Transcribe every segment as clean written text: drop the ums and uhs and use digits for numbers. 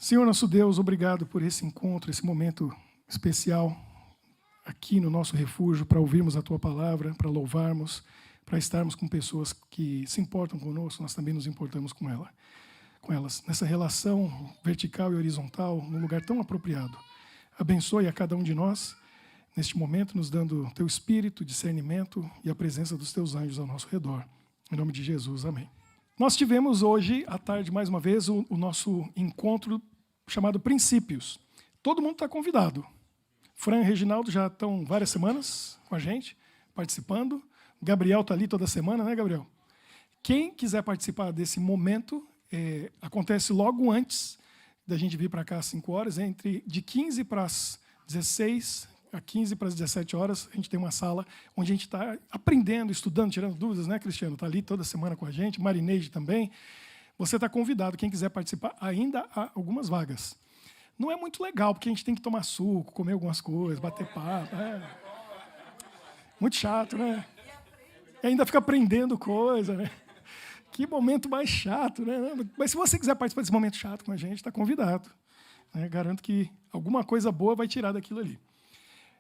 Senhor nosso Deus, obrigado por esse encontro, esse momento especial aqui no nosso refúgio, para ouvirmos a Tua palavra, para louvarmos, para estarmos com pessoas que se importam conosco, nós também nos importamos com elas. Nessa relação vertical e horizontal, num lugar tão apropriado. Abençoe a cada um de nós, neste momento, nos dando Teu Espírito, discernimento e a presença dos Teus anjos ao nosso redor. Em nome de Jesus, amém. Nós tivemos hoje, à tarde, mais uma vez, o nosso encontro chamado Princípios. Todo mundo está convidado. Fran e Reginaldo já estão várias semanas com a gente, participando. O Gabriel está ali toda semana, né, Gabriel? Quem quiser participar desse momento, acontece logo antes da gente vir para cá às 5 horas, de 15 para as 16, a 15 para as 17 horas, a gente tem uma sala onde a gente está aprendendo, estudando, tirando dúvidas, né, Cristiano? Está ali toda semana com a gente, Marineide também. Você está convidado, quem quiser participar, ainda há algumas vagas. Não é muito legal, porque a gente tem que tomar suco, comer algumas coisas, bater papo. Muito chato, né? E ainda fica aprendendo coisa, né? Que momento mais chato, né? Mas se você quiser participar desse momento chato com a gente, está convidado. Né? Garanto que alguma coisa boa vai tirar daquilo ali.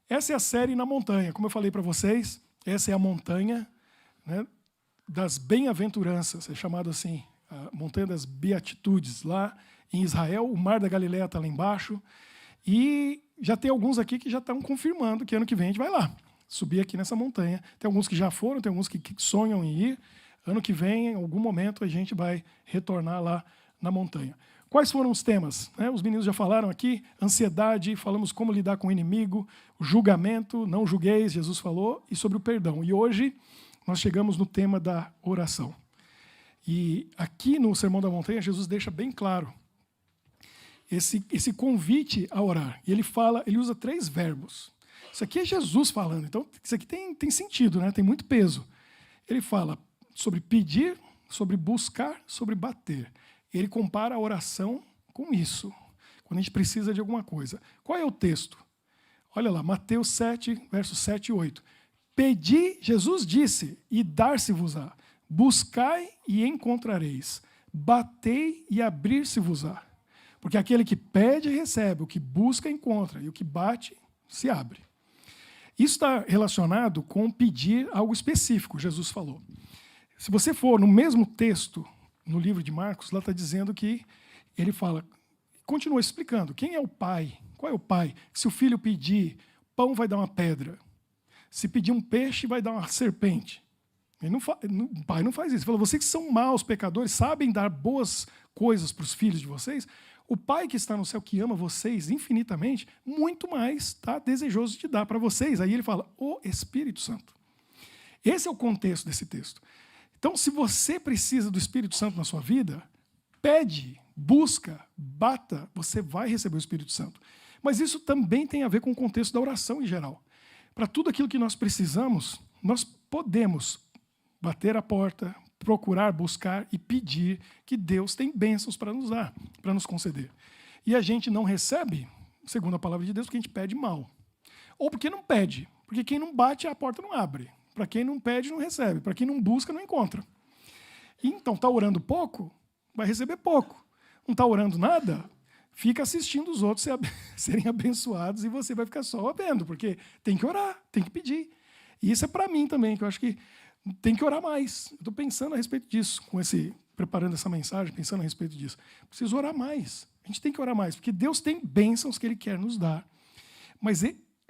Essa é a série Na Montanha. Como eu falei para vocês, essa é a montanha, né, das bem-aventuranças, é chamado assim, a Montanha das Beatitudes, lá em Israel. O Mar da Galileia está lá embaixo. E já tem alguns aqui que já estão confirmando que ano que vem a gente vai lá, subir aqui nessa montanha. Tem alguns que já foram, tem alguns que sonham em ir. Ano que vem, em algum momento, a gente vai retornar lá na montanha. Quais foram os temas? Os meninos já falaram aqui, ansiedade, falamos como lidar com o inimigo, o julgamento, não julgueis, Jesus falou, e sobre o perdão. E hoje nós chegamos no tema da oração. E aqui no Sermão da Montanha, Jesus deixa bem claro esse convite a orar. E ele usa 3 verbos. Isso aqui é Jesus falando, então isso aqui tem sentido, né? Tem muito peso. Ele fala sobre pedir, sobre buscar, sobre bater. Ele compara a oração com isso, quando a gente precisa de alguma coisa. Qual é o texto? Olha lá, Mateus 7, versos 7 e 8. Pedi, Jesus disse, e dar-se-vos-á. Buscai e encontrareis. Batei e abrir-se-vos-á. Porque aquele que pede, recebe. O que busca, encontra. E o que bate, se abre. Isso está relacionado com pedir algo específico, Jesus falou. Se você for no mesmo texto, no livro de Marcos, lá está dizendo que ele fala, continua explicando, quem é o pai? Qual é o pai? Se o filho pedir pão, vai dar uma pedra. Se pedir um peixe, vai dar uma serpente. O pai não faz isso. Ele fala, vocês que são maus pecadores, sabem dar boas coisas para os filhos de vocês? O Pai que está no céu, que ama vocês infinitamente, muito mais está desejoso de dar para vocês. Aí ele fala, o Espírito Santo. Esse é o contexto desse texto. Então, se você precisa do Espírito Santo na sua vida, pede, busca, bata, você vai receber o Espírito Santo. Mas isso também tem a ver com o contexto da oração em geral. Para tudo aquilo que nós precisamos, nós podemos bater a porta, procurar, buscar e pedir que Deus tem bênçãos para nos dar, para nos conceder. E a gente não recebe, segundo a palavra de Deus, porque a gente pede mal. Ou porque não pede, porque quem não bate, a porta não abre. Para quem não pede, não recebe. Para quem não busca, não encontra. E então, está orando pouco, vai receber pouco. Não está orando nada, fica assistindo os outros serem abençoados e você vai ficar só vendo, porque tem que orar, tem que pedir. E isso é para mim também, que eu acho que tem que orar mais. Estou pensando a respeito disso, preparando essa mensagem, pensando a respeito disso. Preciso orar mais. A gente tem que orar mais, porque Deus tem bênçãos que Ele quer nos dar. Mas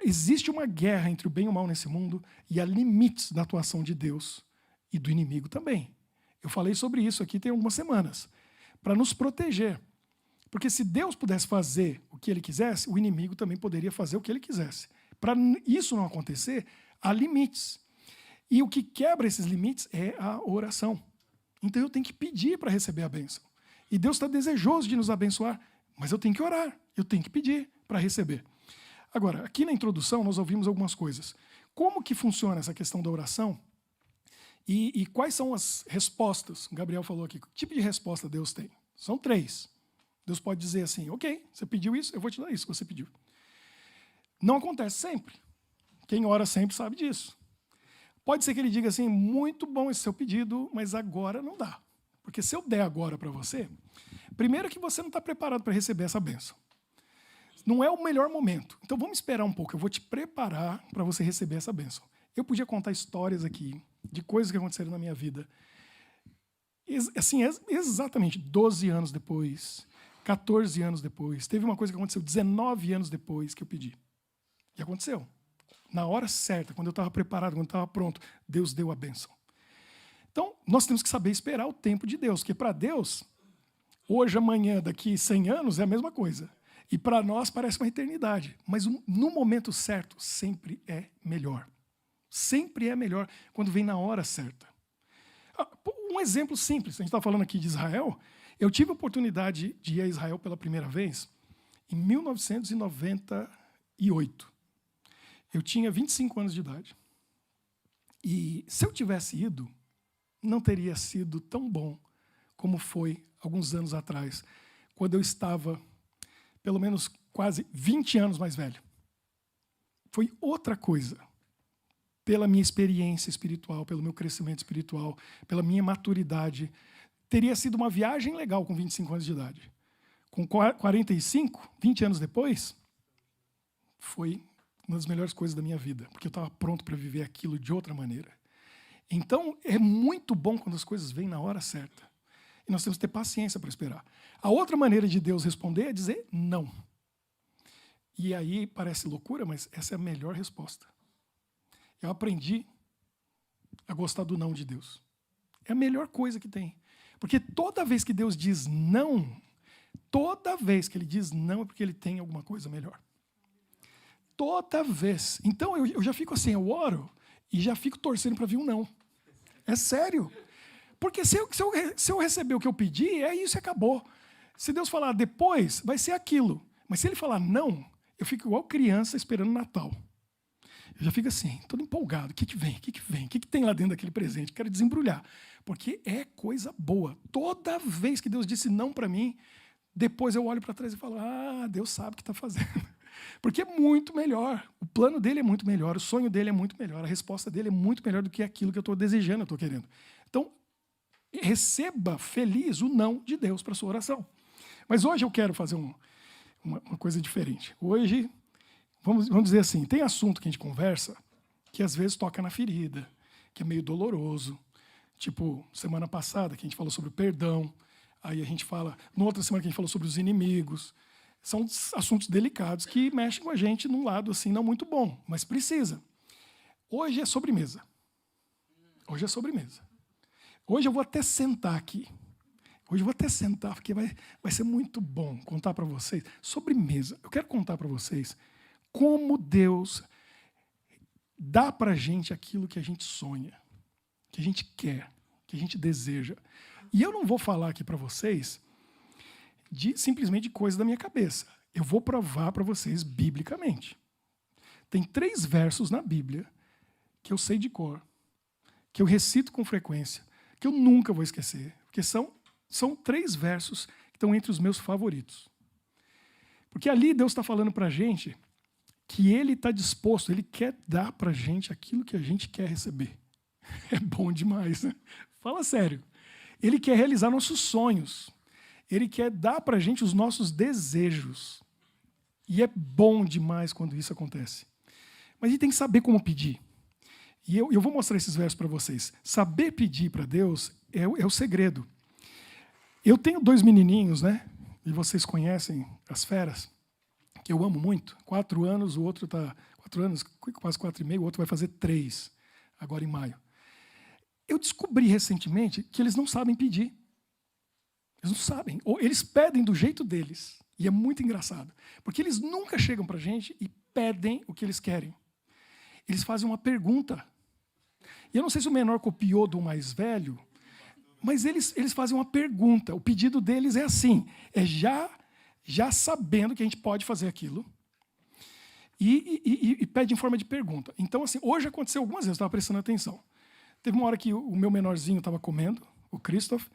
existe uma guerra entre o bem e o mal nesse mundo e há limites da atuação de Deus e do inimigo também. Eu falei sobre isso aqui tem algumas semanas, para nos proteger. Porque se Deus pudesse fazer o que Ele quisesse, o inimigo também poderia fazer o que ele quisesse. Para isso não acontecer, há limites. E o que quebra esses limites é a oração. Então eu tenho que pedir para receber a bênção. E Deus está desejoso de nos abençoar, mas eu tenho que orar, eu tenho que pedir para receber. Agora, aqui na introdução nós ouvimos algumas coisas. Como que funciona essa questão da oração? E quais são as respostas? O Gabriel falou aqui, que tipo de resposta Deus tem? São 3. Deus pode dizer assim, ok, você pediu isso, eu vou te dar isso que você pediu. Não acontece sempre. Quem ora sempre sabe disso. Pode ser que ele diga assim, muito bom esse seu pedido, mas agora não dá. Porque se eu der agora para você, Primeiro que você não está preparado para receber essa bênção. Não é o melhor momento. Então vamos esperar um pouco. Eu vou te preparar para você receber essa bênção. Eu podia contar histórias aqui de coisas que aconteceram na minha vida. Assim, exatamente 12 anos depois, 14 anos depois. Teve uma coisa que aconteceu 19 anos depois que eu pedi. E aconteceu. Na hora certa, quando eu estava preparado, quando eu estava pronto, Deus deu a bênção. Então, nós temos que saber esperar o tempo de Deus, porque para Deus, hoje, amanhã, daqui 100 anos, é a mesma coisa. E para nós parece uma eternidade. Mas no momento certo, sempre é melhor. Sempre é melhor quando vem na hora certa. Um exemplo simples, a gente está falando aqui de Israel. Eu tive a oportunidade de ir a Israel pela primeira vez em 1998. Eu tinha 25 anos de idade. E se eu tivesse ido, não teria sido tão bom como foi alguns anos atrás, quando eu estava pelo menos quase 20 anos mais velho. Foi outra coisa. Pela minha experiência espiritual, pelo meu crescimento espiritual, pela minha maturidade. Teria sido uma viagem legal com 25 anos de idade. Com 45, 20 anos depois, foi uma das melhores coisas da minha vida, porque eu estava pronto para viver aquilo de outra maneira. Então, é muito bom quando as coisas vêm na hora certa. E nós temos que ter paciência para esperar. A outra maneira de Deus responder é dizer não. E aí parece loucura, mas essa é a melhor resposta. Eu aprendi a gostar do não de Deus. É a melhor coisa que tem. Porque toda vez que Deus diz não, toda vez que Ele diz não é porque Ele tem alguma coisa melhor. Toda vez. Então eu já fico assim, eu oro e já fico torcendo para vir um não. É sério. Porque se eu receber o que eu pedi, é isso e acabou. Se Deus falar depois, vai ser aquilo. Mas se Ele falar não, eu fico igual criança esperando Natal. Eu já fico assim, todo empolgado. O que vem? O que vem? O que tem lá dentro daquele presente? Quero desembrulhar. Porque é coisa boa. Toda vez que Deus disse não para mim, depois eu olho para trás e falo, Deus sabe o que está fazendo. Porque é muito melhor. O plano dele é muito melhor, o sonho dele é muito melhor, a resposta dele é muito melhor do que aquilo que eu estou desejando, eu estou querendo. Então, receba feliz o não de Deus para a sua oração. Mas hoje eu quero fazer uma coisa diferente. Hoje, vamos dizer assim, tem assunto que a gente conversa que às vezes toca na ferida, que é meio doloroso. Tipo, semana passada que a gente falou sobre o perdão, aí a gente fala, na outra semana que a gente falou sobre os inimigos. São assuntos delicados que mexem com a gente num lado assim não muito bom, mas precisa. Hoje é sobremesa. Hoje é sobremesa. Hoje eu vou até sentar aqui. Hoje eu vou até sentar, porque vai ser muito bom contar para vocês. Sobremesa. Eu quero contar para vocês como Deus dá para a gente aquilo que a gente sonha, que a gente quer, que a gente deseja. E eu não vou falar aqui para vocês simplesmente de coisa da minha cabeça. Eu vou provar para vocês biblicamente. Tem 3 versos na Bíblia que eu sei de cor, que eu recito com frequência, que eu nunca vou esquecer, porque são 3 versos que estão entre os meus favoritos. Porque ali Deus está falando para a gente que Ele está disposto, Ele quer dar para a gente aquilo que a gente quer receber. É bom demais, né? Fala sério. Ele quer realizar nossos sonhos. Ele quer dar para a gente os nossos desejos. E é bom demais quando isso acontece. Mas a gente tem que saber como pedir. E eu vou mostrar esses versos para vocês. Saber pedir para Deus é o segredo. Eu tenho 2 menininhos, né? E vocês conhecem as feras, que eu amo muito. 4 anos, o outro está 4 anos, quase 4 e meio, o outro vai fazer 3, agora em maio. Eu descobri recentemente que eles não sabem pedir. Eles não sabem. Ou eles pedem do jeito deles. E é muito engraçado. Porque eles nunca chegam para a gente e pedem o que eles querem. Eles fazem uma pergunta. E eu não sei se o menor copiou do mais velho, mas eles fazem uma pergunta. O pedido deles é assim, é já sabendo que a gente pode fazer aquilo, e pede em forma de pergunta. Então, assim, hoje aconteceu algumas vezes, eu estava prestando atenção. Teve uma hora que o meu menorzinho estava comendo, o Christoph,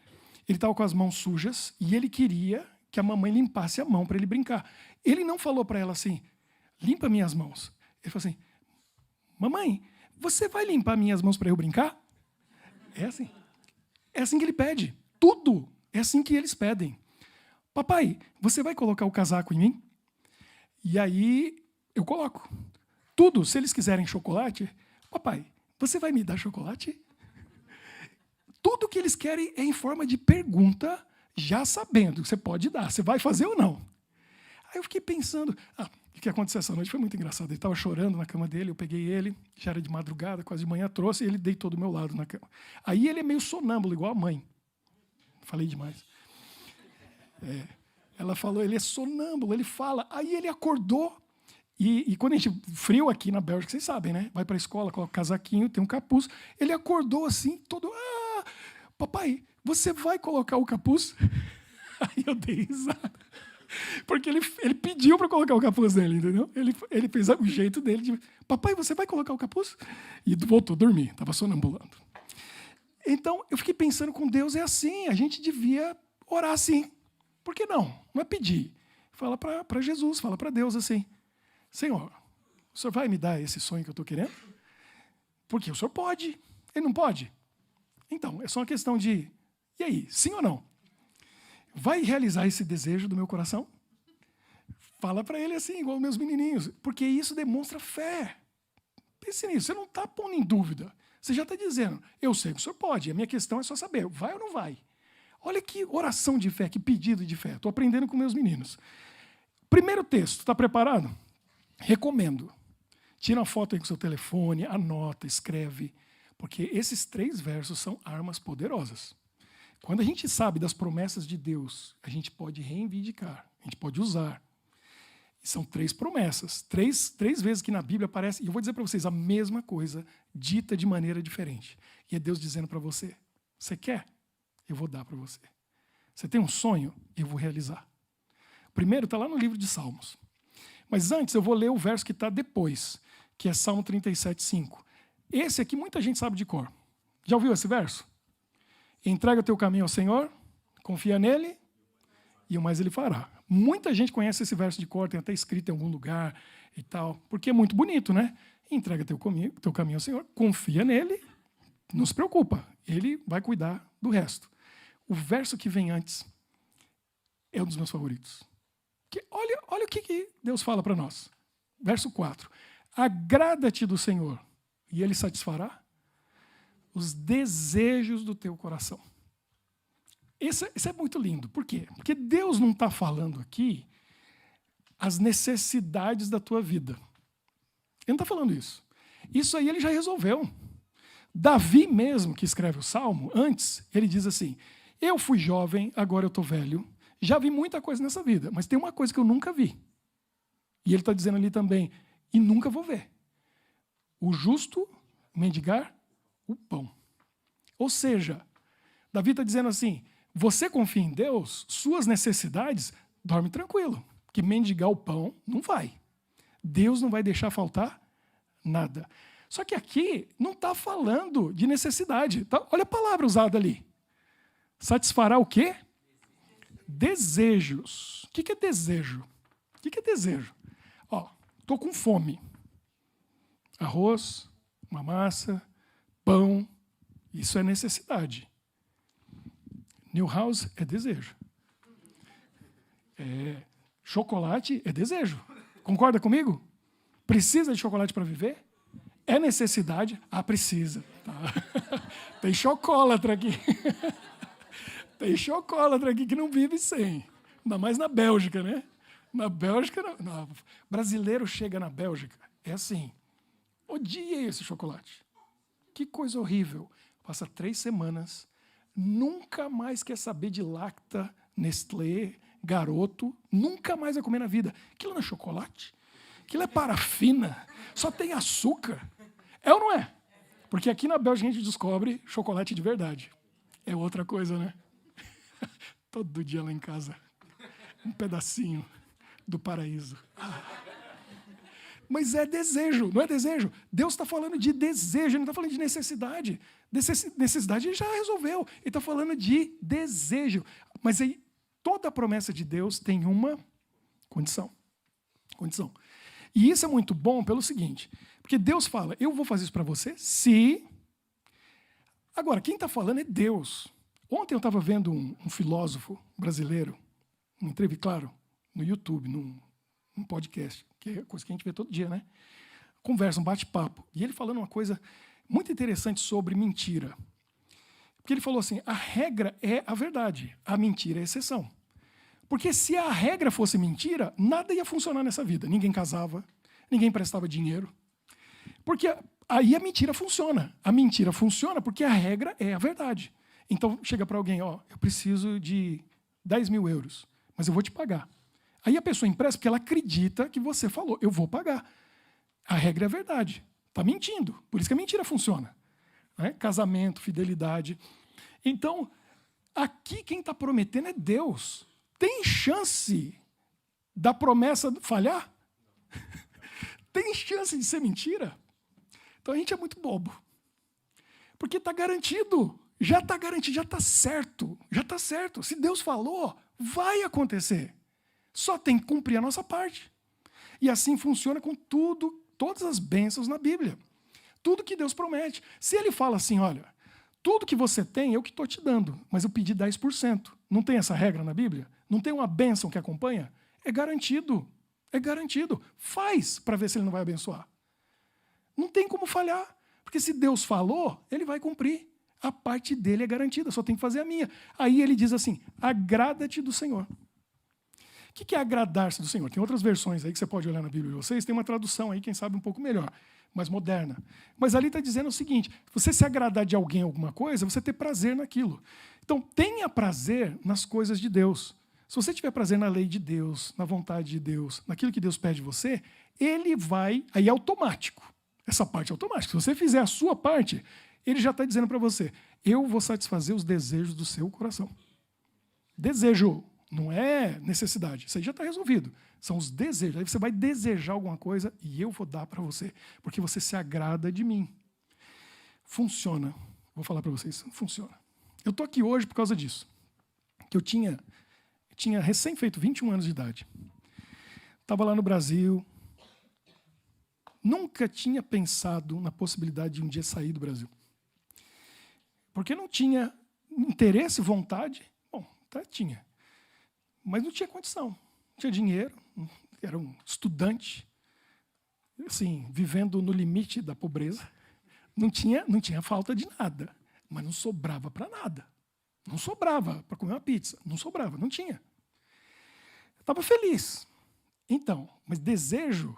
ele estava com as mãos sujas e ele queria que a mamãe limpasse a mão para ele brincar. Ele não falou para ela assim, limpa minhas mãos. Ele falou assim, mamãe, você vai limpar minhas mãos para eu brincar? É assim. É assim que ele pede. Tudo é assim que eles pedem. papai, você vai colocar o casaco em mim? E aí eu coloco. Tudo, se eles quiserem chocolate, papai, você vai me dar chocolate? Tudo que eles querem é em forma de pergunta, já sabendo que você pode dar, você vai fazer ou não. Aí eu fiquei pensando, o que aconteceu essa noite foi muito engraçado. Ele estava chorando na cama dele, eu peguei ele, já era de madrugada, quase de manhã, trouxe, e ele deitou do meu lado na cama. Aí ele é meio sonâmbulo, igual a mãe. Falei demais. Ela falou, ele é sonâmbulo, ele fala. Aí ele acordou, e quando a gente, frio aqui na Bélgica, vocês sabem, né? Vai para a escola, coloca um casaquinho, tem um capuz. Ele acordou assim, todo, papai, você vai colocar o capuz? Aí eu dei risada. Porque ele pediu para colocar o capuz nele, entendeu? Ele fez o jeito dele de, papai, você vai colocar o capuz? E voltou a dormir, estava sonambulando. Então, eu fiquei pensando, com Deus é assim, a gente devia orar assim. Por que não? Não é pedir. Fala para Jesus, fala para Deus assim, Senhor, o Senhor vai me dar esse sonho que eu estou querendo? Porque o Senhor pode, ele não pode. Então, é só uma questão de, e aí, sim ou não? Vai realizar esse desejo do meu coração? Fala para ele assim, igual meus menininhos, porque isso demonstra fé. Pense nisso, você não está pondo em dúvida. Você já está dizendo, eu sei que o senhor pode, a minha questão é só saber, vai ou não vai? Olha que oração de fé, que pedido de fé. Estou aprendendo com meus meninos. Primeiro texto, está preparado? Recomendo. Tira uma foto aí com o seu telefone, anota, escreve, porque esses 3 versos são armas poderosas. Quando a gente sabe das promessas de Deus, a gente pode reivindicar, a gente pode usar. E são 3 promessas, três vezes que na Bíblia aparece, e eu vou dizer para vocês a mesma coisa, dita de maneira diferente. E é Deus dizendo para você, você quer? Eu vou dar para você. Você tem um sonho? Eu vou realizar. O primeiro está lá no livro de Salmos. Mas antes eu vou ler o verso que está depois, que é Salmo 37:5. Esse aqui muita gente sabe de cor. Já ouviu esse verso? Entrega o teu caminho ao Senhor, confia nele, e o mais ele fará. Muita gente conhece esse verso de cor, tem até escrito em algum lugar e tal, porque é muito bonito, né? Entrega teu caminho ao Senhor, confia nele, não se preocupa, ele vai cuidar do resto. O verso que vem antes é um dos meus favoritos. Olha o que Deus fala para nós. Verso 4. Agrada-te do Senhor, e ele satisfará os desejos do teu coração. Isso é muito lindo. Por quê? Porque Deus não está falando aqui as necessidades da tua vida. Ele não está falando isso. Isso aí ele já resolveu. Davi mesmo, que escreve o Salmo, antes, ele diz assim, eu fui jovem, agora eu estou velho, já vi muita coisa nessa vida, mas tem uma coisa que eu nunca vi. E ele está dizendo ali também, e nunca vou ver. O justo mendigar o pão. Ou seja, Davi está dizendo assim, você confia em Deus, suas necessidades, dorme tranquilo, que mendigar o pão não vai. Deus não vai deixar faltar nada. Só que aqui não está falando de necessidade. Tá? Olha a palavra usada ali. Satisfará o quê? Desejos. O que é desejo? O que é desejo? Estou com fome. Arroz, uma massa, pão, isso é necessidade. Newhouse é desejo. Chocolate é desejo. Concorda comigo? Precisa de chocolate para viver? É necessidade? Precisa. Tá. Tem chocolatra aqui. Tem chocolatra aqui que não vive sem. Ainda mais na Bélgica, né? Na Bélgica, não. Brasileiro chega na Bélgica, é assim. Odiei esse chocolate. Que coisa horrível. Passa 3 semanas, nunca mais quer saber de Lacta, Nestlé, Garoto, nunca mais vai comer na vida. Aquilo não é chocolate? Aquilo é parafina, só tem açúcar. É ou não é? Porque aqui na Bélgica a gente descobre chocolate de verdade. É outra coisa, né? Todo dia lá em casa, um pedacinho do paraíso. Mas é desejo, não é desejo. Deus está falando de desejo, ele não está falando de necessidade. Necessidade ele já resolveu. Ele está falando de desejo. Mas aí, toda a promessa de Deus tem uma condição. E isso é muito bom pelo seguinte, porque Deus fala, eu vou fazer isso para você se... Agora, quem está falando é Deus. Ontem eu estava vendo um filósofo brasileiro, uma entrevista, claro, no YouTube, num podcast, que é coisa que a gente vê todo dia, né? Conversa, um bate-papo. E ele falando uma coisa muito interessante sobre mentira. Porque ele falou assim, a regra é a verdade, a mentira é a exceção. Porque se a regra fosse mentira, nada ia funcionar nessa vida. Ninguém casava, ninguém prestava dinheiro. Porque aí a mentira funciona. A mentira funciona porque a regra é a verdade. Então chega para alguém, ó, eu preciso de 10 mil euros, mas eu vou te pagar. Aí a pessoa empresta porque ela acredita que você falou, eu vou pagar. A regra é a verdade. Está mentindo. Por isso que a mentira funciona. Né? Casamento, fidelidade. Então, aqui quem está prometendo é Deus. Tem chance da promessa falhar? Tem chance de ser mentira? Então a gente é muito bobo. Porque está garantido. Já está garantido, já está certo. Já está certo. Se Deus falou, vai acontecer. Só tem que cumprir a nossa parte. E assim funciona com tudo, todas as bênçãos na Bíblia. Tudo que Deus promete. Se ele fala assim, olha, tudo que você tem, eu que estou te dando, mas eu pedi 10%. Não tem essa regra na Bíblia? Não tem uma bênção que acompanha? É garantido. É garantido. Faz para ver se ele não vai abençoar. Não tem como falhar. Porque se Deus falou, ele vai cumprir. A parte dele é garantida, só tem que fazer a minha. Aí ele diz assim, agrada-te do Senhor. O que é agradar-se do Senhor? Tem outras versões aí que você pode olhar na Bíblia de vocês, tem uma tradução aí, quem sabe, um pouco melhor, mais moderna. Mas ali está dizendo o seguinte, você se agradar de alguém alguma coisa, você ter prazer naquilo. Então, tenha prazer nas coisas de Deus. Se você tiver prazer na lei de Deus, na vontade de Deus, naquilo que Deus pede de você, ele vai, aí é automático. Essa parte é automática. Se você fizer a sua parte, ele já está dizendo para você, eu vou satisfazer os desejos do seu coração. Desejo. Não é necessidade. Isso aí já está resolvido. São os desejos. Aí você vai desejar alguma coisa e eu vou dar para você. Porque você se agrada de mim. Funciona. Vou falar para vocês. Funciona. Eu estou aqui hoje por causa disso. Que eu tinha recém feito 21 anos de idade. Estava lá no Brasil. Nunca tinha pensado na possibilidade de um dia sair do Brasil. Porque não tinha interesse, vontade. Bom, até tinha. Mas não tinha condição, não tinha dinheiro, era um estudante, assim, vivendo no limite da pobreza. Não tinha falta de nada, mas não sobrava para nada. Não sobrava para comer uma pizza, não sobrava, não tinha. Estava feliz. Então, mas desejo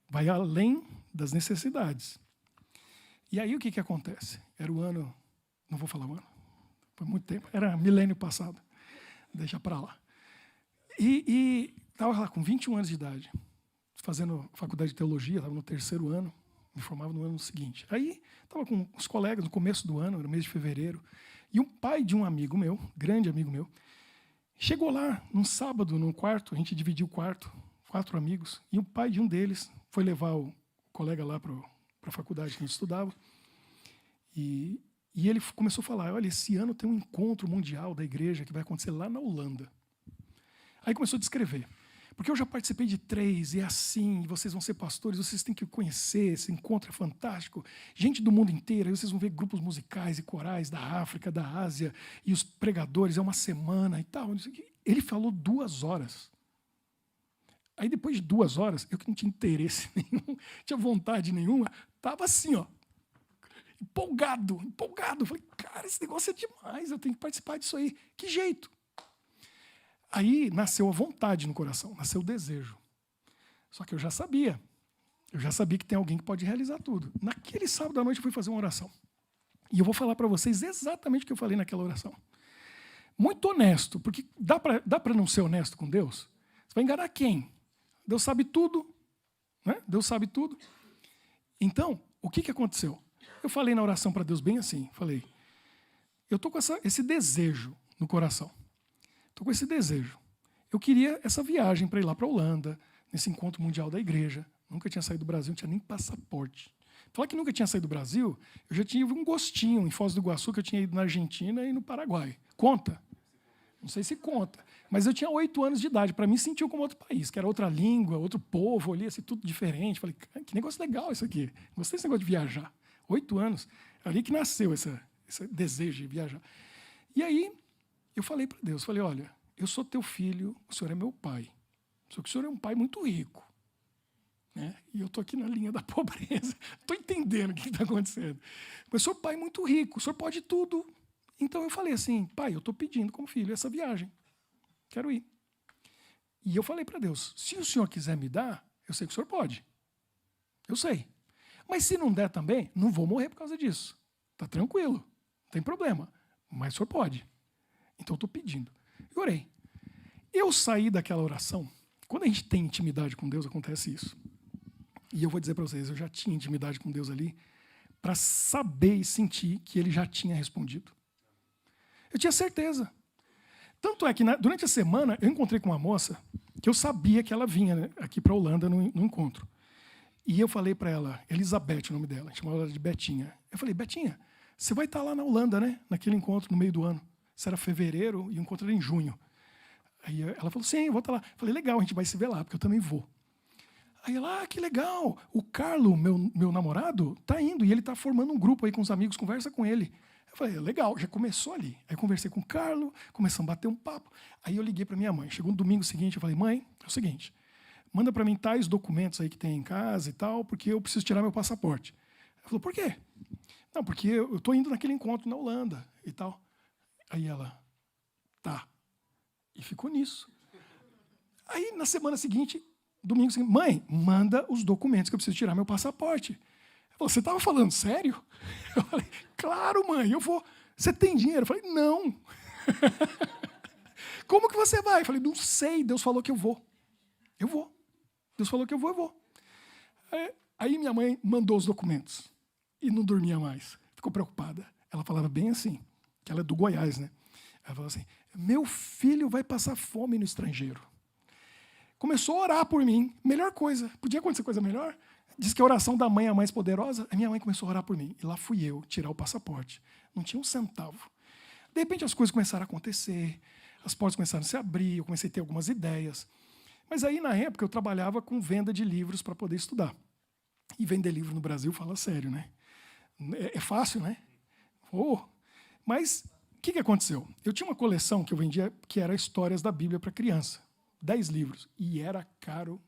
vai além das necessidades. E aí o que acontece? Era o ano, não vou falar o ano, foi muito tempo, era milênio passado, deixa para lá. E estava lá com 21 anos de idade, fazendo faculdade de teologia, estava no 3º ano, me formava no ano seguinte. Aí estava com os colegas no começo do ano, era mês de fevereiro, e um pai de um amigo meu, grande amigo meu, chegou lá num sábado, num quarto, a gente dividiu o quarto, 4 amigos, e o pai de um deles foi levar o colega lá para a faculdade que a gente estudava, e ele começou a falar, olha, esse ano tem um encontro mundial da igreja que vai acontecer lá na Holanda. Aí começou a descrever. Porque eu já participei de 3, e é assim, vocês vão ser pastores, vocês têm que conhecer, esse encontro é fantástico. Gente do mundo inteiro, aí vocês vão ver grupos musicais e corais da África, da Ásia, e os pregadores, é uma semana e tal. Ele falou 2 horas. Aí depois de 2 horas, eu que não tinha interesse nenhum, não tinha vontade nenhuma, estava assim, ó, empolgado. Falei, cara, esse negócio é demais, eu tenho que participar disso aí. Que jeito? Aí nasceu a vontade no coração, nasceu o desejo. Só que eu já sabia que tem alguém que pode realizar tudo. Naquele sábado à noite eu fui fazer uma oração. E eu vou falar para vocês exatamente o que eu falei naquela oração. Muito honesto, porque dá para não ser honesto com Deus? Você vai enganar quem? Deus sabe tudo. Né? Deus sabe tudo. Então, o que aconteceu? Eu falei na oração para Deus bem assim, falei, eu estou com esse desejo no coração. Estou com esse desejo. Eu queria essa viagem para ir lá para a Holanda, nesse encontro mundial da igreja. Nunca tinha saído do Brasil, não tinha nem passaporte. Falar que nunca tinha saído do Brasil, eu já tinha um gostinho em Foz do Iguaçu, que eu tinha ido na Argentina e no Paraguai. Conta? Não sei se conta. Mas eu tinha 8 anos de idade. Para mim, sentiu como outro país, que era outra língua, outro povo ali, assim, tudo diferente. Falei, que negócio legal isso aqui. Gostei desse negócio de viajar. 8 anos. Ali que nasceu esse desejo de viajar. E aí, eu falei para Deus, falei, olha, eu sou teu filho, o senhor é meu pai. Só que o senhor é um pai muito rico. Né? E eu estou aqui na linha da pobreza. Estou entendendo o que está acontecendo. Mas o senhor é um pai muito rico, o senhor pode tudo. Então eu falei assim, pai, eu estou pedindo como filho essa viagem. Quero ir. E eu falei para Deus, se o senhor quiser me dar, eu sei que o senhor pode. Eu sei. Mas se não der também, não vou morrer por causa disso. Está tranquilo, não tem problema. Mas o senhor pode. Então eu estou pedindo. E orei. Eu saí daquela oração. Quando a gente tem intimidade com Deus, acontece isso. E eu vou dizer para vocês, eu já tinha intimidade com Deus ali para saber e sentir que Ele já tinha respondido. Eu tinha certeza. Tanto é que durante a semana eu encontrei com uma moça que eu sabia que ela vinha, né, aqui para a Holanda no encontro. E eu falei para ela, Elizabeth, o nome dela, a gente chamava ela de Betinha. Eu falei, Betinha, você vai estar lá na Holanda, né? Naquele encontro no meio do ano. Isso era fevereiro e o encontro era em junho. Aí ela falou, sim, eu vou estar lá. Eu falei, legal, a gente vai se ver lá, porque eu também vou. Aí ela, que legal, o Carlos, meu namorado, está indo e ele está formando um grupo aí com os amigos, conversa com ele. Eu falei, legal, já começou ali. Aí eu conversei com o Carlos, começamos a bater um papo. Aí eu liguei para minha mãe. Chegou no domingo seguinte, eu falei, mãe, é o seguinte, manda para mim tais documentos aí que tem em casa e tal, porque eu preciso tirar meu passaporte. Ela falou, por quê? Não, porque eu estou indo naquele encontro na Holanda e tal. Aí ela, tá. E ficou nisso. Aí na semana seguinte, domingo seguinte, mãe, manda os documentos que eu preciso tirar meu passaporte. Ela falou, você estava falando sério? Eu falei, claro, mãe, eu vou. Você tem dinheiro? Eu falei, não. Como que você vai? Eu falei, não sei, Deus falou que eu vou. Eu vou. Deus falou que eu vou. Aí minha mãe mandou os documentos. E não dormia mais. Ficou preocupada. Ela falava bem assim, que ela é do Goiás, né? Ela falou assim, meu filho vai passar fome no estrangeiro. Começou a orar por mim. Melhor coisa. Podia acontecer coisa melhor? Diz que a oração da mãe é a mais poderosa. A minha mãe começou a orar por mim. E lá fui eu tirar o passaporte. Não tinha um centavo. De repente as coisas começaram a acontecer. As portas começaram a se abrir. Eu comecei a ter algumas ideias. Mas aí, na época, eu trabalhava com venda de livros para poder estudar. E vender livro no Brasil, fala sério, né? É fácil, né? Mas o que aconteceu? Eu tinha uma coleção que eu vendia que era histórias da Bíblia para criança. 10 livros. E era caro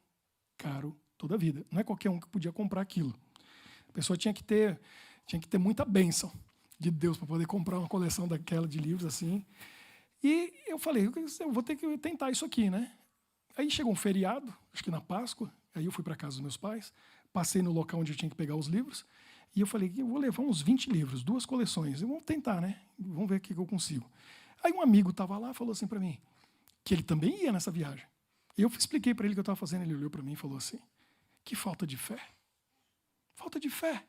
toda a vida. Não é qualquer um que podia comprar aquilo. A pessoa tinha que ter muita bênção de Deus para poder comprar uma coleção daquela de livros assim. E eu falei, eu vou ter que tentar isso aqui, né? Aí chegou um feriado, acho que na Páscoa, aí eu fui para casa dos meus pais, passei no local onde eu tinha que pegar os livros, e eu falei, eu vou levar uns 20 livros, 2 coleções, eu vou tentar, né? Vamos ver o que eu consigo. Aí um amigo estava lá e falou assim para mim, que ele também ia nessa viagem. Eu expliquei para ele o que eu estava fazendo, ele olhou para mim e falou assim, que falta de fé. Falta de fé.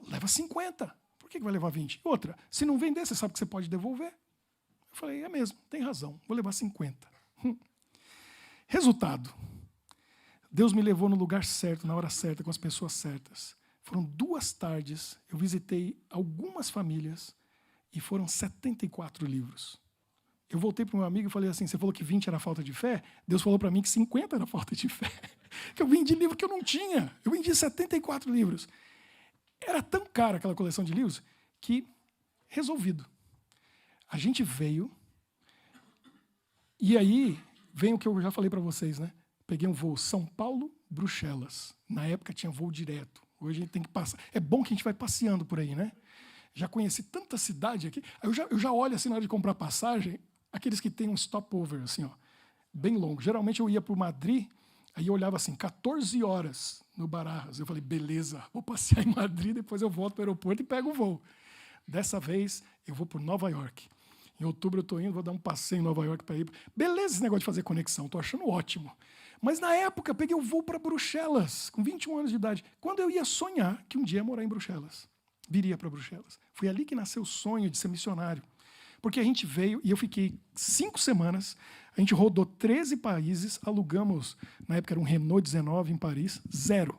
Leva 50, por que vai levar 20? Outra, se não vender, você sabe que você pode devolver. Eu falei, é mesmo, tem razão, vou levar 50. Resultado, Deus me levou no lugar certo, na hora certa, com as pessoas certas. Foram 2 tardes, eu visitei algumas famílias e foram 74 livros. Eu voltei para o meu amigo e falei assim, você falou que 20 era falta de fé? Deus falou para mim que 50 era falta de fé. Que eu vendi livro que eu não tinha. Eu vendi 74 livros. Era tão cara aquela coleção de livros que, resolvido. A gente veio e aí vem o que eu já falei para vocês, né? Peguei um voo São Paulo, Bruxelas. Na época tinha voo direto. Hoje a gente tem que passar. É bom que a gente vai passeando por aí, né? Já conheci tanta cidade aqui. Eu já olho assim na hora de comprar passagem, aqueles que tem um stopover, assim, ó, bem longo. Geralmente eu ia por Madrid, aí eu olhava assim, 14 horas no Barajas. Eu falei, beleza, vou passear em Madrid, depois eu volto para o aeroporto e pego o voo. Dessa vez eu vou por Nova York. Em outubro eu estou indo, vou dar um passeio em Nova York para ir. Beleza esse negócio de fazer conexão, estou achando ótimo. Mas na época eu peguei o voo para Bruxelas, com 21 anos de idade, quando eu ia sonhar que um dia ia morar em Bruxelas. Viria para Bruxelas. Foi ali que nasceu o sonho de ser missionário. Porque a gente veio e eu fiquei 5 semanas, a gente rodou 13 países, alugamos, na época era um Renault 19 em Paris, 0.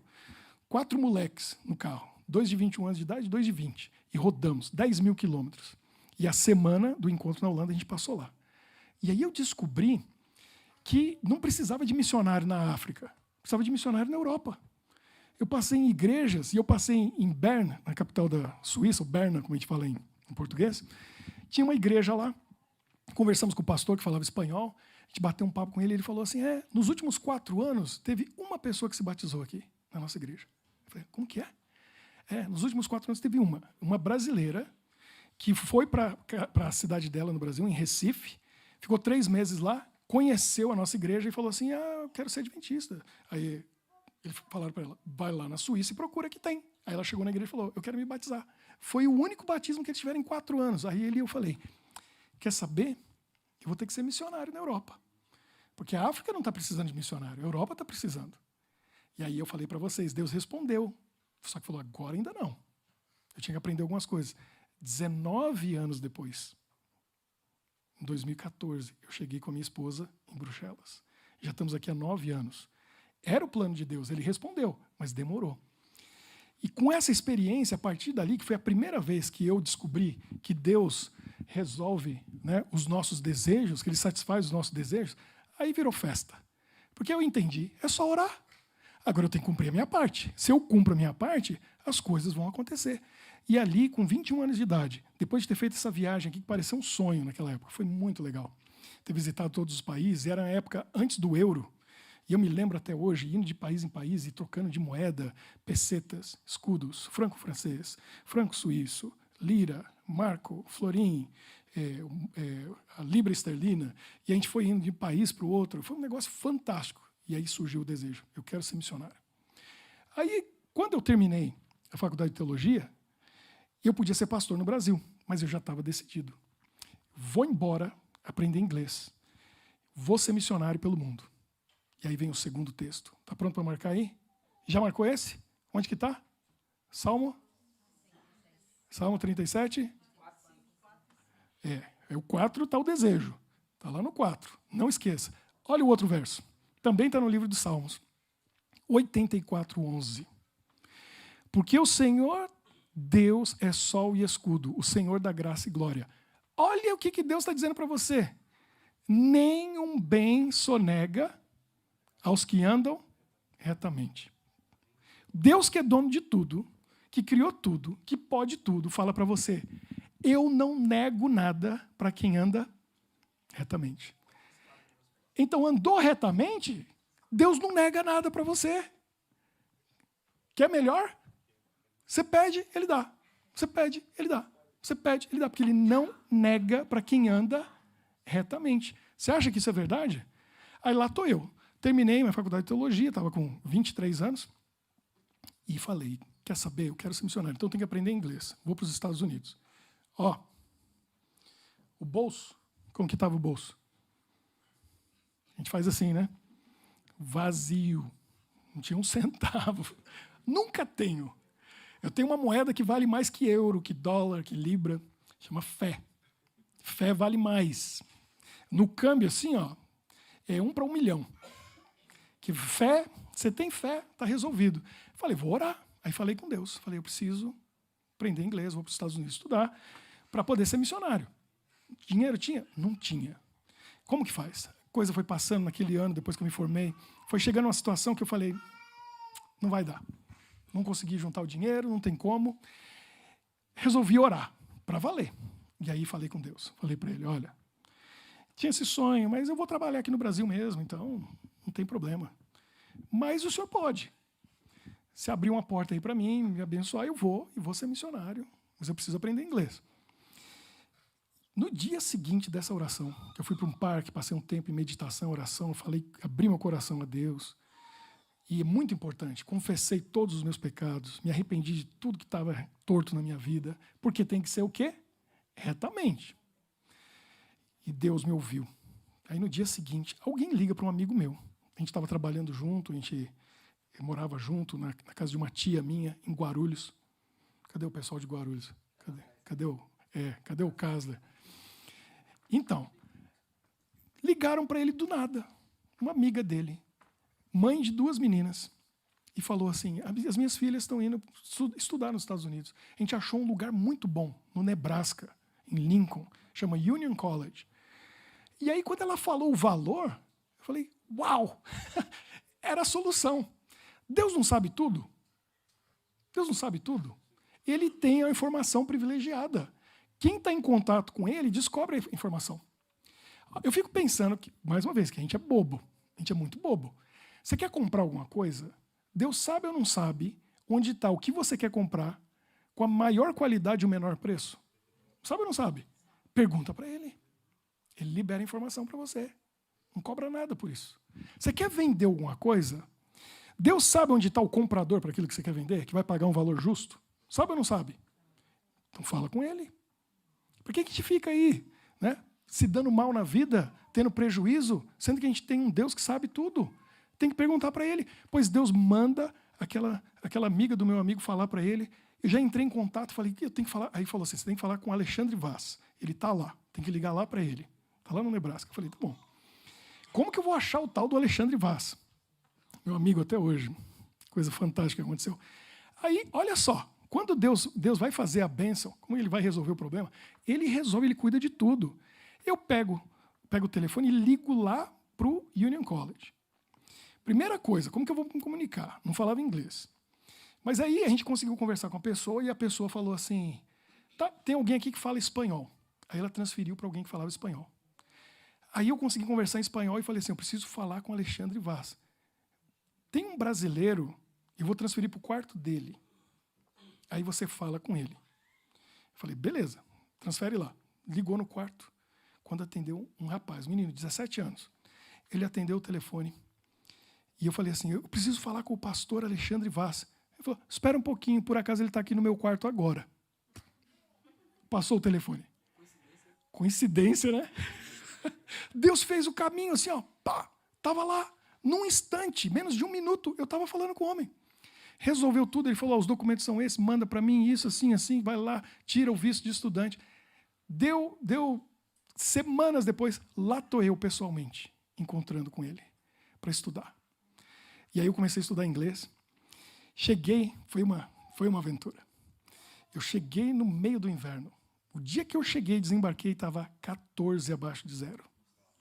4 moleques no carro, 2 de 21 anos de idade, 2 de 20. E rodamos 10 mil quilômetros. E a semana do encontro na Holanda a gente passou lá. E aí eu descobri que não precisava de missionário na África, precisava de missionário na Europa. Eu passei em igrejas, e eu passei em Berna, na capital da Suíça, ou Berna, como a gente fala em português. Tinha uma igreja lá, conversamos com o pastor que falava espanhol, a gente bateu um papo com ele, ele falou assim, nos últimos 4 anos, teve uma pessoa que se batizou aqui, na nossa igreja. Eu falei, como que é? Nos últimos 4 anos teve uma brasileira, que foi para a cidade dela no Brasil, em Recife, ficou 3 meses lá, conheceu a nossa igreja e falou assim, eu quero ser adventista. Aí eles falaram para ela, vai lá na Suíça e procura que tem. Aí ela chegou na igreja e falou, eu quero me batizar. Foi o único batismo que eles tiveram em 4 anos. Aí eu falei, quer saber? Eu vou ter que ser missionário na Europa. Porque a África não está precisando de missionário, a Europa está precisando. E aí eu falei para vocês, Deus respondeu. Só que falou, agora ainda não. Eu tinha que aprender algumas coisas. 19 anos depois, em 2014, eu cheguei com a minha esposa em Bruxelas. Já estamos aqui há 9 anos. Era o plano de Deus, ele respondeu, mas demorou. E com essa experiência, a partir dali, que foi a primeira vez que eu descobri que Deus resolve, né, os nossos desejos, que Ele satisfaz os nossos desejos, aí virou festa. Porque eu entendi, é só orar. Agora eu tenho que cumprir a minha parte. Se eu cumpro a minha parte, as coisas vão acontecer. E ali, com 21 anos de idade, depois de ter feito essa viagem aqui, que parecia um sonho naquela época, foi muito legal. Ter visitado todos os países, era a época antes do euro. E eu me lembro até hoje, indo de país em país e trocando de moeda, pesetas, escudos, franco francês, franco suíço, lira, marco, florim, a libra esterlina. E a gente foi indo de um país para o outro. Foi um negócio fantástico. E aí surgiu o desejo, eu quero ser missionário. Aí, quando eu terminei a faculdade de teologia, eu podia ser pastor no Brasil, mas eu já estava decidido. Vou embora, aprender inglês. Vou ser missionário pelo mundo. E aí vem o segundo texto. Está pronto para marcar aí? Já marcou esse? Onde que está? Salmo 37? O 4 está o desejo. Está lá no 4. Não esqueça. Olha o outro verso. Também está no livro dos Salmos. 84:11. Porque o Senhor Deus é sol e escudo, o Senhor da graça e glória. Olha o que Deus está dizendo para você. Nenhum bem sonega aos que andam retamente. Deus, que é dono de tudo, que criou tudo, que pode tudo, fala para você, eu não nego nada para quem anda retamente. Então, andou retamente, Deus não nega nada para você. Quer melhor? Você pede, Ele dá. Você pede, Ele dá. Você pede, Ele dá. Porque Ele não nega para quem anda retamente. Você acha que isso é verdade? Aí lá estou eu. Terminei minha faculdade de teologia, estava com 23 anos. E falei, quer saber? Eu quero ser missionário, então eu tenho que aprender inglês. Vou para os Estados Unidos. O bolso, como que estava o bolso? A gente faz assim, né? Vazio. Não tinha um centavo. Nunca tenho. Eu tenho uma moeda que vale mais que euro, que dólar, que libra. Chama fé. Fé vale mais. No câmbio, assim, é 1 para 1 milhão. Que fé, você tem fé, está resolvido. Falei, vou orar. Aí falei com Deus. Falei, eu preciso aprender inglês, vou para os Estados Unidos estudar para poder ser missionário. Dinheiro tinha? Não tinha. Como que faz? A coisa foi passando naquele ano, depois que eu me formei. Foi chegando uma situação que eu falei, não vai dar. Não consegui juntar o dinheiro, não tem como. Resolvi orar, para valer. E aí falei com Deus. Falei para Ele, olha, tinha esse sonho, mas eu vou trabalhar aqui no Brasil mesmo, então não tem problema. Mas o Senhor pode. Se abrir uma porta aí para mim, me abençoar, eu vou e vou ser missionário. Mas eu preciso aprender inglês. No dia seguinte dessa oração, que eu fui para um parque, passei um tempo em meditação, oração, falei, abri meu coração a Deus. E é muito importante, confessei todos os meus pecados, me arrependi de tudo que estava torto na minha vida, porque tem que ser o quê? Retamente. E Deus me ouviu. Aí no dia seguinte, alguém liga para um amigo meu. A gente estava trabalhando junto, a gente morava junto na casa de uma tia minha, em Guarulhos. Cadê o pessoal de Guarulhos? Cadê o Casler? Então, ligaram para ele do nada, uma amiga dele, mãe de 2 meninas, e falou assim, as minhas filhas estão indo estudar nos Estados Unidos. A gente achou um lugar muito bom, no Nebraska, em Lincoln, chama Union College. E aí, quando ela falou o valor, eu falei, uau, era a solução. Deus não sabe tudo? Deus não sabe tudo? Ele tem a informação privilegiada. Quem está em contato com ele descobre a informação. Eu fico pensando que, mais uma vez, que a gente é bobo. A gente é muito bobo. Você quer comprar alguma coisa? Deus sabe ou não sabe onde está o que você quer comprar com a maior qualidade e o menor preço? Sabe ou não sabe? Pergunta para Ele. Ele libera informação para você. Não cobra nada por isso. Você quer vender alguma coisa? Deus sabe onde está o comprador para aquilo que você quer vender, que vai pagar um valor justo? Sabe ou não sabe? Então fala com Ele. Por que a gente fica aí, né, se dando mal na vida, tendo prejuízo, sendo que a gente tem um Deus que sabe tudo? Tem que perguntar para Ele. Pois Deus manda aquela amiga do meu amigo falar para ele. Eu já entrei em contato, falei, eu tenho que falar. Aí falou assim, você tem que falar com o Alexandre Vaz. Ele está lá, tem que ligar lá para ele. Está lá no Nebraska. Eu falei, tá bom. Como que eu vou achar o tal do Alexandre Vaz? Meu amigo até hoje. Coisa fantástica que aconteceu. Aí, olha só, quando Deus vai fazer a bênção, como Ele vai resolver o problema, Ele resolve, Ele cuida de tudo. Eu pego o telefone e ligo lá para o Union College. Primeira coisa, como que eu vou me comunicar? Não falava inglês. Mas aí a gente conseguiu conversar com a pessoa e a pessoa falou assim, tá, tem alguém aqui que fala espanhol. Aí ela transferiu para alguém que falava espanhol. Aí eu consegui conversar em espanhol e falei assim, eu preciso falar com o Alexandre Vaz. Tem um brasileiro, eu vou transferir para o quarto dele. Aí você fala com ele. Eu falei, beleza, transfere lá. Ligou no quarto. Quando atendeu um rapaz, um menino de 17 anos. Ele atendeu o telefone. E eu falei assim, eu preciso falar com o pastor Alexandre Vaz. Ele falou, espera um pouquinho, por acaso ele está aqui no meu quarto agora. Passou o telefone. Coincidência, né? Deus fez o caminho assim, ó, pá, estava lá, num instante, menos de um minuto, eu estava falando com o homem. Resolveu tudo, ele falou, os documentos são esses, manda para mim isso, assim, assim, vai lá, tira o visto de estudante. Deu semanas depois, lá estou eu pessoalmente, encontrando com ele, para estudar. E aí eu comecei a estudar inglês. Cheguei, foi uma aventura. Eu cheguei no meio do inverno. O dia que eu cheguei, desembarquei, estava 14 abaixo de zero.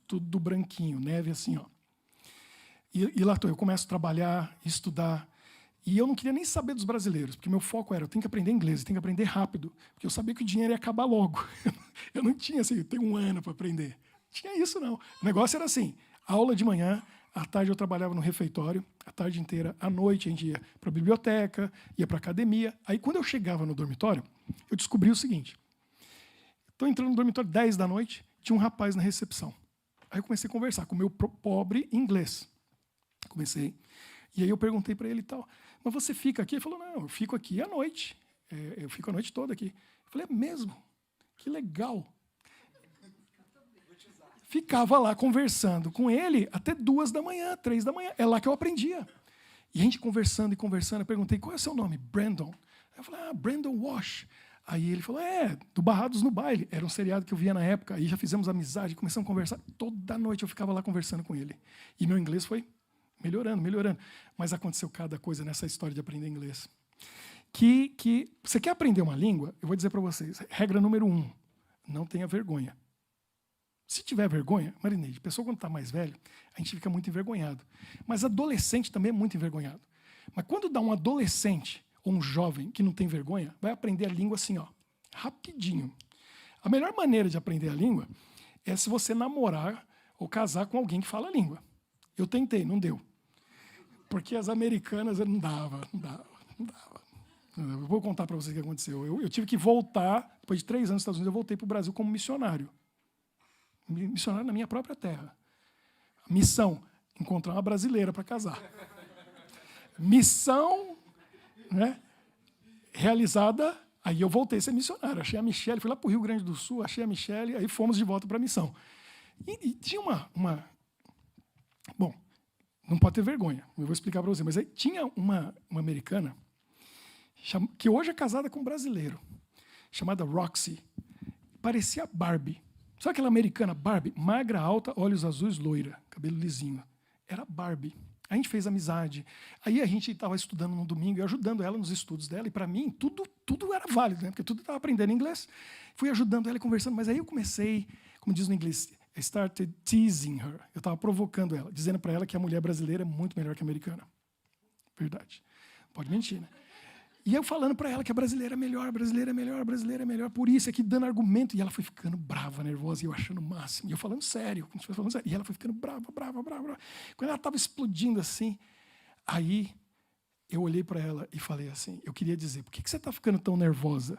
Tudo branquinho, neve assim, ó. E lá estou, eu começo a trabalhar, estudar. E eu não queria nem saber dos brasileiros, porque meu foco era, eu tenho que aprender inglês, eu tenho que aprender rápido, porque eu sabia que o dinheiro ia acabar logo. Eu não tinha assim, eu tenho um ano para aprender. Não tinha isso, não. O negócio era assim, aula de manhã, à tarde eu trabalhava no refeitório, a tarde inteira, à noite a gente ia para a biblioteca, ia para a academia. Aí quando eu chegava no dormitório, eu descobri o seguinte, estou entrando no dormitório 10 da noite, tinha um rapaz na recepção. Aí eu comecei a conversar com o meu pobre inglês. Comecei. E aí eu perguntei para ele e tal, mas você fica aqui? Ele falou, não, eu fico aqui à noite. Eu fico a noite toda aqui. Eu falei, é mesmo? Que legal. Ficava lá conversando com ele até 2 da manhã, 3 da manhã. É lá que eu aprendia. E a gente conversando e conversando, eu perguntei, qual é o seu nome? Brandon. Eu falei, Brandon Walsh. Aí ele falou, do Barrados no Baile. Era um seriado que eu via na época. Aí já fizemos amizade, começamos a conversar. Toda noite eu ficava lá conversando com ele. E meu inglês foi melhorando. Mas aconteceu cada coisa nessa história de aprender inglês. Que você quer aprender uma língua? Eu vou dizer para vocês. Regra número 1. Não tenha vergonha. Se tiver vergonha, Marineide, pessoa quando está mais velho, a gente fica muito envergonhado. Mas adolescente também é muito envergonhado. Mas quando dá um adolescente ou um jovem que não tem vergonha, vai aprender a língua assim, ó, rapidinho. A melhor maneira de aprender a língua é se você namorar ou casar com alguém que fala a língua. Eu tentei, não deu. Porque as americanas não dava. Eu vou contar para vocês o que aconteceu. Eu tive que voltar, depois de 3 anos nos Estados Unidos, eu voltei para o Brasil como missionário. Missionário na minha própria terra. Missão, encontrar uma brasileira para casar. Missão, né, realizada, aí eu voltei a ser missionário. Achei a Michelle, fui lá para o Rio Grande do Sul, achei a Michelle, aí fomos de volta para a missão. E tinha uma... Bom, não pode ter vergonha, eu vou explicar para você, mas aí tinha uma americana, que hoje é casada com um brasileiro, chamada Roxy. Parecia Barbie. Sabe aquela americana Barbie? Magra, alta, olhos azuis, loira, cabelo lisinho. Era Barbie. A gente fez amizade. Aí a gente estava estudando no domingo e ajudando ela nos estudos dela. E para mim, tudo era válido, né? Porque tudo estava aprendendo inglês. Fui ajudando ela e conversando. Mas aí eu comecei, como diz no inglês, I started teasing her. Eu estava provocando ela, dizendo para ela que a mulher brasileira é muito melhor que a americana. Verdade. Pode mentir, né? E eu falando para ela que a brasileira é melhor, a brasileira é melhor, a brasileira é melhor, por isso, aqui dando argumento. E ela foi ficando brava, nervosa, e eu achando o máximo. E eu falando sério, como se fosse falando sério. E ela foi ficando brava. Quando ela estava explodindo assim, aí eu olhei para ela e falei assim, eu queria dizer, por que você está ficando tão nervosa?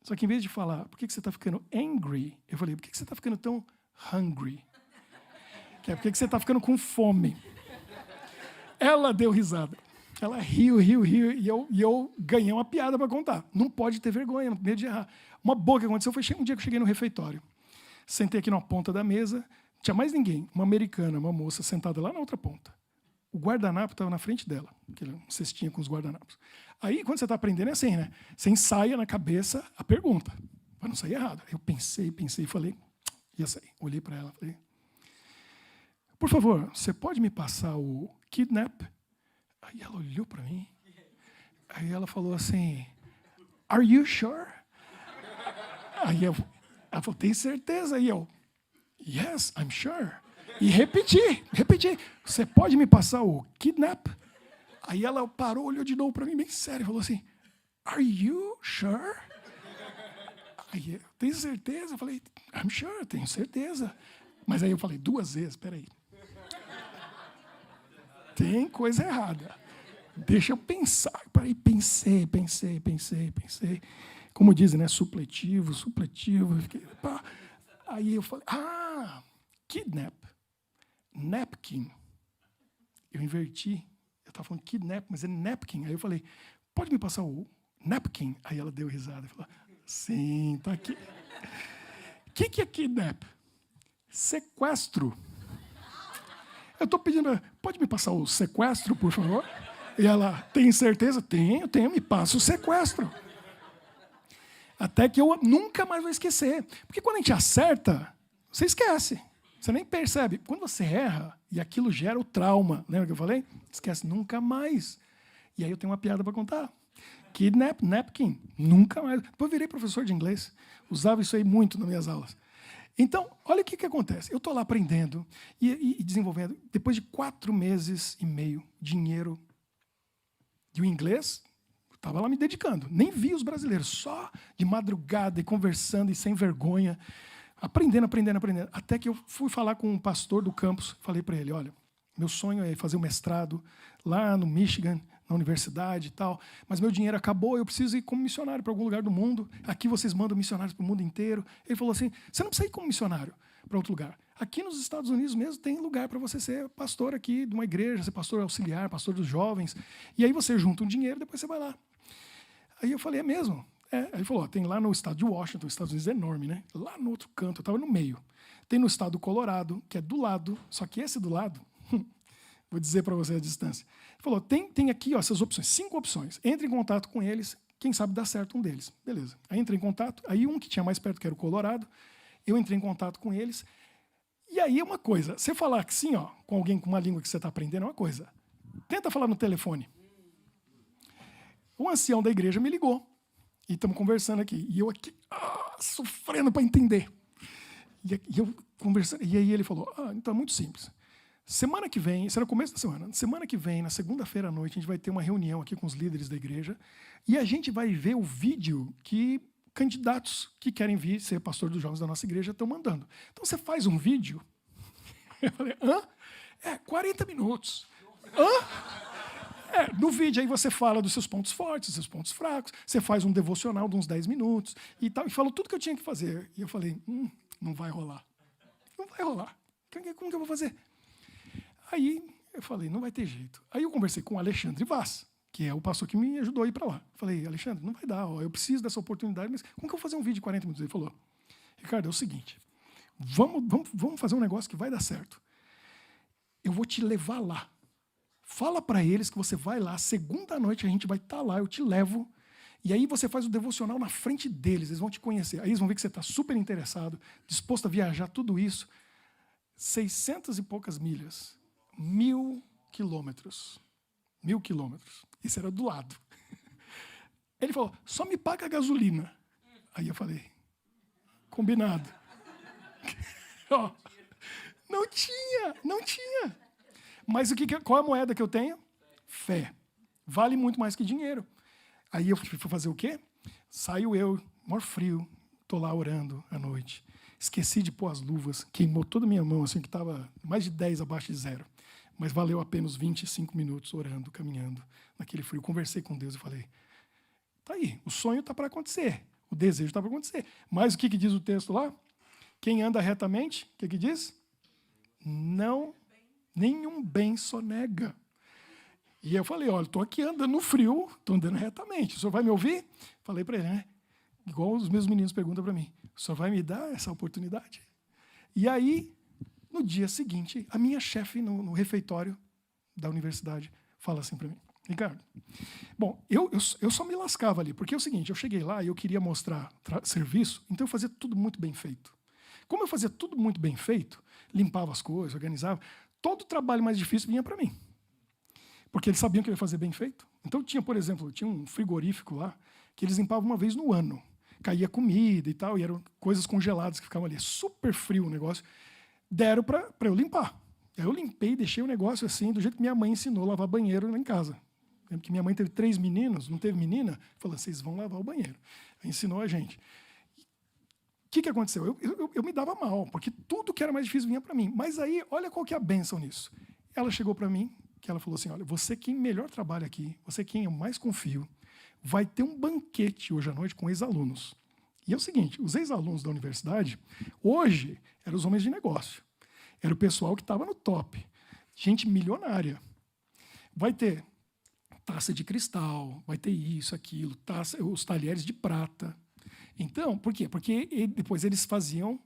Só que em vez de falar, por que você está ficando angry, eu falei, por que você está ficando tão hungry? Que é por que você está ficando com fome? Ela deu risada. Ela riu, e eu ganhei uma piada para contar. Não pode ter vergonha, medo de errar. Uma boa que aconteceu foi um dia que eu cheguei no refeitório. Sentei aqui na ponta da mesa, não tinha mais ninguém. Uma americana, uma moça sentada lá na outra ponta. O guardanapo estava na frente dela, aquele cestinha com os guardanapos. Aí, quando você está aprendendo, é assim, né? Você ensaia na cabeça a pergunta, para não sair errado. Eu pensei e falei, ia sair. Olhei para ela e falei, por favor, você pode me passar o kidnap? Aí ela olhou para mim, aí ela falou assim, are you sure? Aí ela falou, tem certeza? Aí eu, yes, I'm sure. E repeti, você pode me passar o kidnap? Aí ela parou, olhou de novo para mim bem sério, falou assim, are you sure? Aí eu, tem certeza? Eu falei, I'm sure, tenho certeza. Mas aí eu falei 2 vezes, peraí. Tem coisa errada. Deixa eu pensar. Peraí, pensei. Como dizem, né? Supletivo. Fiquei, pá. Aí eu falei, kidnap. Napkin. Eu inverti. Eu estava falando kidnap, mas é napkin. Aí eu falei, pode me passar o napkin? Aí ela deu risada e falou, sim, tá aqui. O que é kidnap? Sequestro. Eu estou pedindo, pode me passar o sequestro, por favor? E ela, tem certeza? Tenho, me passa o sequestro. Até que eu nunca mais vou esquecer. Porque quando a gente acerta, você esquece. Você nem percebe. Quando você erra, e aquilo gera o trauma, lembra que eu falei? Esquece, nunca mais. E aí eu tenho uma piada para contar. Kidnap, napkin, nunca mais. Depois eu virei professor de inglês. Usava isso aí muito nas minhas aulas. Então, olha o que acontece. Eu estou lá aprendendo e desenvolvendo. Depois de 4 meses e meio, dinheiro. E o inglês, eu estava lá me dedicando. Nem vi os brasileiros, só de madrugada e conversando e sem vergonha. Aprendendo. Até que eu fui falar com um pastor do campus. Falei para ele, olha, meu sonho é fazer um mestrado lá no Michigan, na universidade e tal, mas meu dinheiro acabou, eu preciso ir como missionário para algum lugar do mundo. Aqui vocês mandam missionários para o mundo inteiro. Ele falou assim, você não precisa ir como missionário para outro lugar. Aqui nos Estados Unidos mesmo tem lugar para você ser pastor aqui de uma igreja, ser pastor auxiliar, pastor dos jovens. E aí você junta um dinheiro, depois você vai lá. Aí eu falei, é mesmo? Aí ele falou, tem lá no estado de Washington, os Estados Unidos é enorme, né? Lá no outro canto, eu estava no meio. Tem no estado do Colorado, que é do lado, só que esse do lado, vou dizer para você a distância. Ele falou, tem aqui ó, essas opções, 5 opções. Entre em contato com eles, quem sabe dá certo um deles. Beleza. Aí entrei em contato, aí um que tinha mais perto, que era o Colorado, eu entrei em contato com eles. E aí é uma coisa, você falar assim, ó, com alguém com uma língua que você está aprendendo é uma coisa. Tenta falar no telefone. Um ancião da igreja me ligou. E estamos conversando aqui. E eu aqui, sofrendo para entender. E eu conversando. E aí ele falou, então é muito simples. Semana que vem, isso era no começo da semana que vem, na segunda-feira à noite, a gente vai ter uma reunião aqui com os líderes da igreja e a gente vai ver o vídeo que candidatos que querem vir ser pastor dos jovens da nossa igreja estão mandando. Então você faz um vídeo. Eu falei, 40 minutos. No vídeo aí você fala dos seus pontos fortes, dos seus pontos fracos, você faz um devocional de uns 10 minutos e tal, e falou tudo que eu tinha que fazer. E eu falei, não vai rolar. Não vai rolar. Como que eu vou fazer? Aí eu falei, não vai ter jeito. Aí eu conversei com o Alexandre Vaz, que é o pastor que me ajudou a ir para lá. Falei, Alexandre, não vai dar, eu preciso dessa oportunidade, mas como que eu vou fazer um vídeo de 40 minutos? Ele falou, Ricardo, é o seguinte, vamos fazer um negócio que vai dar certo. Eu vou te levar lá. Fala para eles que você vai lá, segunda noite a gente vai estar lá, eu te levo, e aí você faz o devocional na frente deles, eles vão te conhecer. Aí eles vão ver que você está super interessado, disposto a viajar, tudo isso. 600 e poucas milhas. 1.000 quilômetros. 1.000 quilômetros. Isso era do lado. Ele falou, só me paga a gasolina. Aí eu falei, combinado. Não tinha. Mas qual é a moeda que eu tenho? Fé. Vale muito mais que dinheiro. Aí eu fui fazer o quê? Saiu eu, maior frio, tô lá orando à noite. Esqueci de pôr as luvas, queimou toda a minha mão, assim, que estava mais de 10 abaixo de zero. Mas valeu apenas 25 minutos orando, caminhando naquele frio. Conversei com Deus e falei, tá aí, o sonho está para acontecer, o desejo está para acontecer. Mas o que diz o texto lá? Quem anda retamente, o que diz? Não, nenhum bem sonega. E eu falei, olha, estou aqui andando no frio, estou andando retamente. O senhor vai me ouvir? Falei para ele, né? Igual os meus meninos perguntam para mim, o senhor vai me dar essa oportunidade? E aí, no dia seguinte, a minha chefe no refeitório da universidade fala assim para mim, Ricardo, bom, eu só me lascava ali, porque é o seguinte, eu cheguei lá e eu queria mostrar serviço, então eu fazia tudo muito bem feito. Como eu fazia tudo muito bem feito, limpava as coisas, organizava, todo o trabalho mais difícil vinha para mim. Porque eles sabiam que eu ia fazer bem feito. Então tinha, por exemplo, tinha um frigorífico lá, que eles limpavam uma vez no ano. Caía comida e tal, e eram coisas congeladas que ficavam ali. Super frio o negócio. Deram para eu limpar. Aí eu limpei, deixei o negócio assim, do jeito que minha mãe ensinou a lavar banheiro lá em casa. Lembro que minha mãe teve 3 meninos, não teve menina, falou, vocês vão lavar o banheiro. Ensinou a gente. O que aconteceu? Eu me dava mal, porque tudo que era mais difícil vinha para mim. Mas aí, olha qual que é a bênção nisso. Ela chegou para mim, que ela falou assim, olha, você quem melhor trabalha aqui, você quem eu mais confio, vai ter um banquete hoje à noite com ex-alunos. E é o seguinte, os ex-alunos da universidade, hoje, eram os homens de negócio. Era o pessoal que estava no top. Gente milionária. Vai ter taça de cristal, vai ter isso, aquilo, os talheres de prata. Então, por quê? Porque depois eles faziam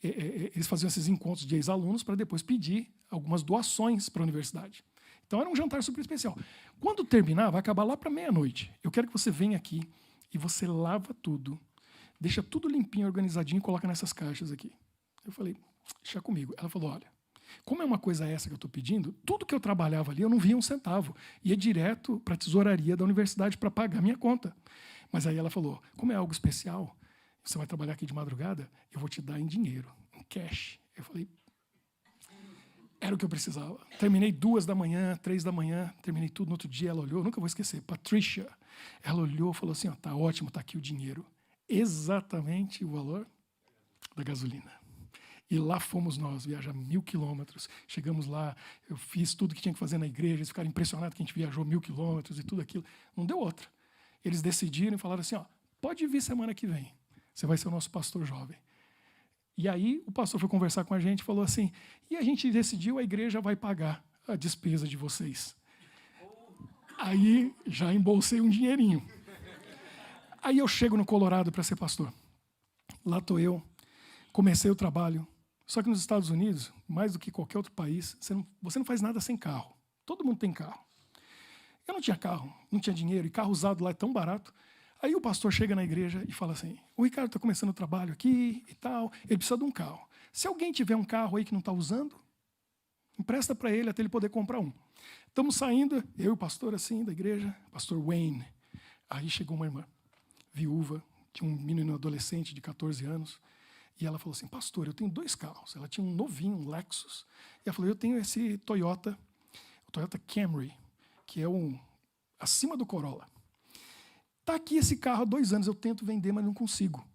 esses encontros de ex-alunos para depois pedir algumas doações para a universidade. Então era um jantar super especial. Quando terminar, vai acabar lá para meia-noite. Eu quero que você venha aqui e você lava tudo, deixa tudo limpinho, organizadinho e coloca nessas caixas aqui. Eu falei, deixa comigo. Ela falou, olha, como é uma coisa essa que eu estou pedindo, tudo que eu trabalhava ali eu não via um centavo. Ia direto para a tesouraria da universidade para pagar a minha conta. Mas aí ela falou, como é algo especial, você vai trabalhar aqui de madrugada, eu vou te dar em dinheiro, em cash. Eu falei, era o que eu precisava. Terminei 2 da manhã, 3 da manhã, terminei tudo no outro dia. Ela olhou, nunca vou esquecer, Patricia. Ela olhou e falou assim, ó, tá ótimo, tá aqui o dinheiro. Exatamente o valor da gasolina. E lá fomos nós, viajar 1.000 quilômetros. Chegamos lá, eu fiz tudo que tinha que fazer na igreja, eles ficaram impressionados que a gente viajou 1.000 quilômetros e tudo aquilo. Não deu outra. Eles decidiram e falaram assim, ó, pode vir semana que vem, você vai ser o nosso pastor jovem. E aí o pastor foi conversar com a gente e falou assim, e a gente decidiu, a igreja vai pagar a despesa de vocês. Aí já embolsei um dinheirinho. Aí eu chego no Colorado para ser pastor. Lá estou eu, comecei o trabalho. Só que nos Estados Unidos, mais do que qualquer outro país, você não faz nada sem carro. Todo mundo tem carro. Eu não tinha carro, não tinha dinheiro, e carro usado lá é tão barato. Aí o pastor chega na igreja e fala assim, o Ricardo está começando o trabalho aqui e tal, ele precisa de um carro. Se alguém tiver um carro aí que não está usando, empresta para ele até ele poder comprar um. Estamos saindo, eu e o pastor assim da igreja, pastor Wayne. Aí chegou uma irmã, viúva, tinha um menino adolescente de 14 anos, e ela falou assim, pastor, eu tenho 2 carros. Ela tinha um novinho, um Lexus, e ela falou, eu tenho esse Toyota, o Toyota Camry, que é acima do Corolla. Está aqui esse carro há 2 anos, eu tento vender, mas não consigo.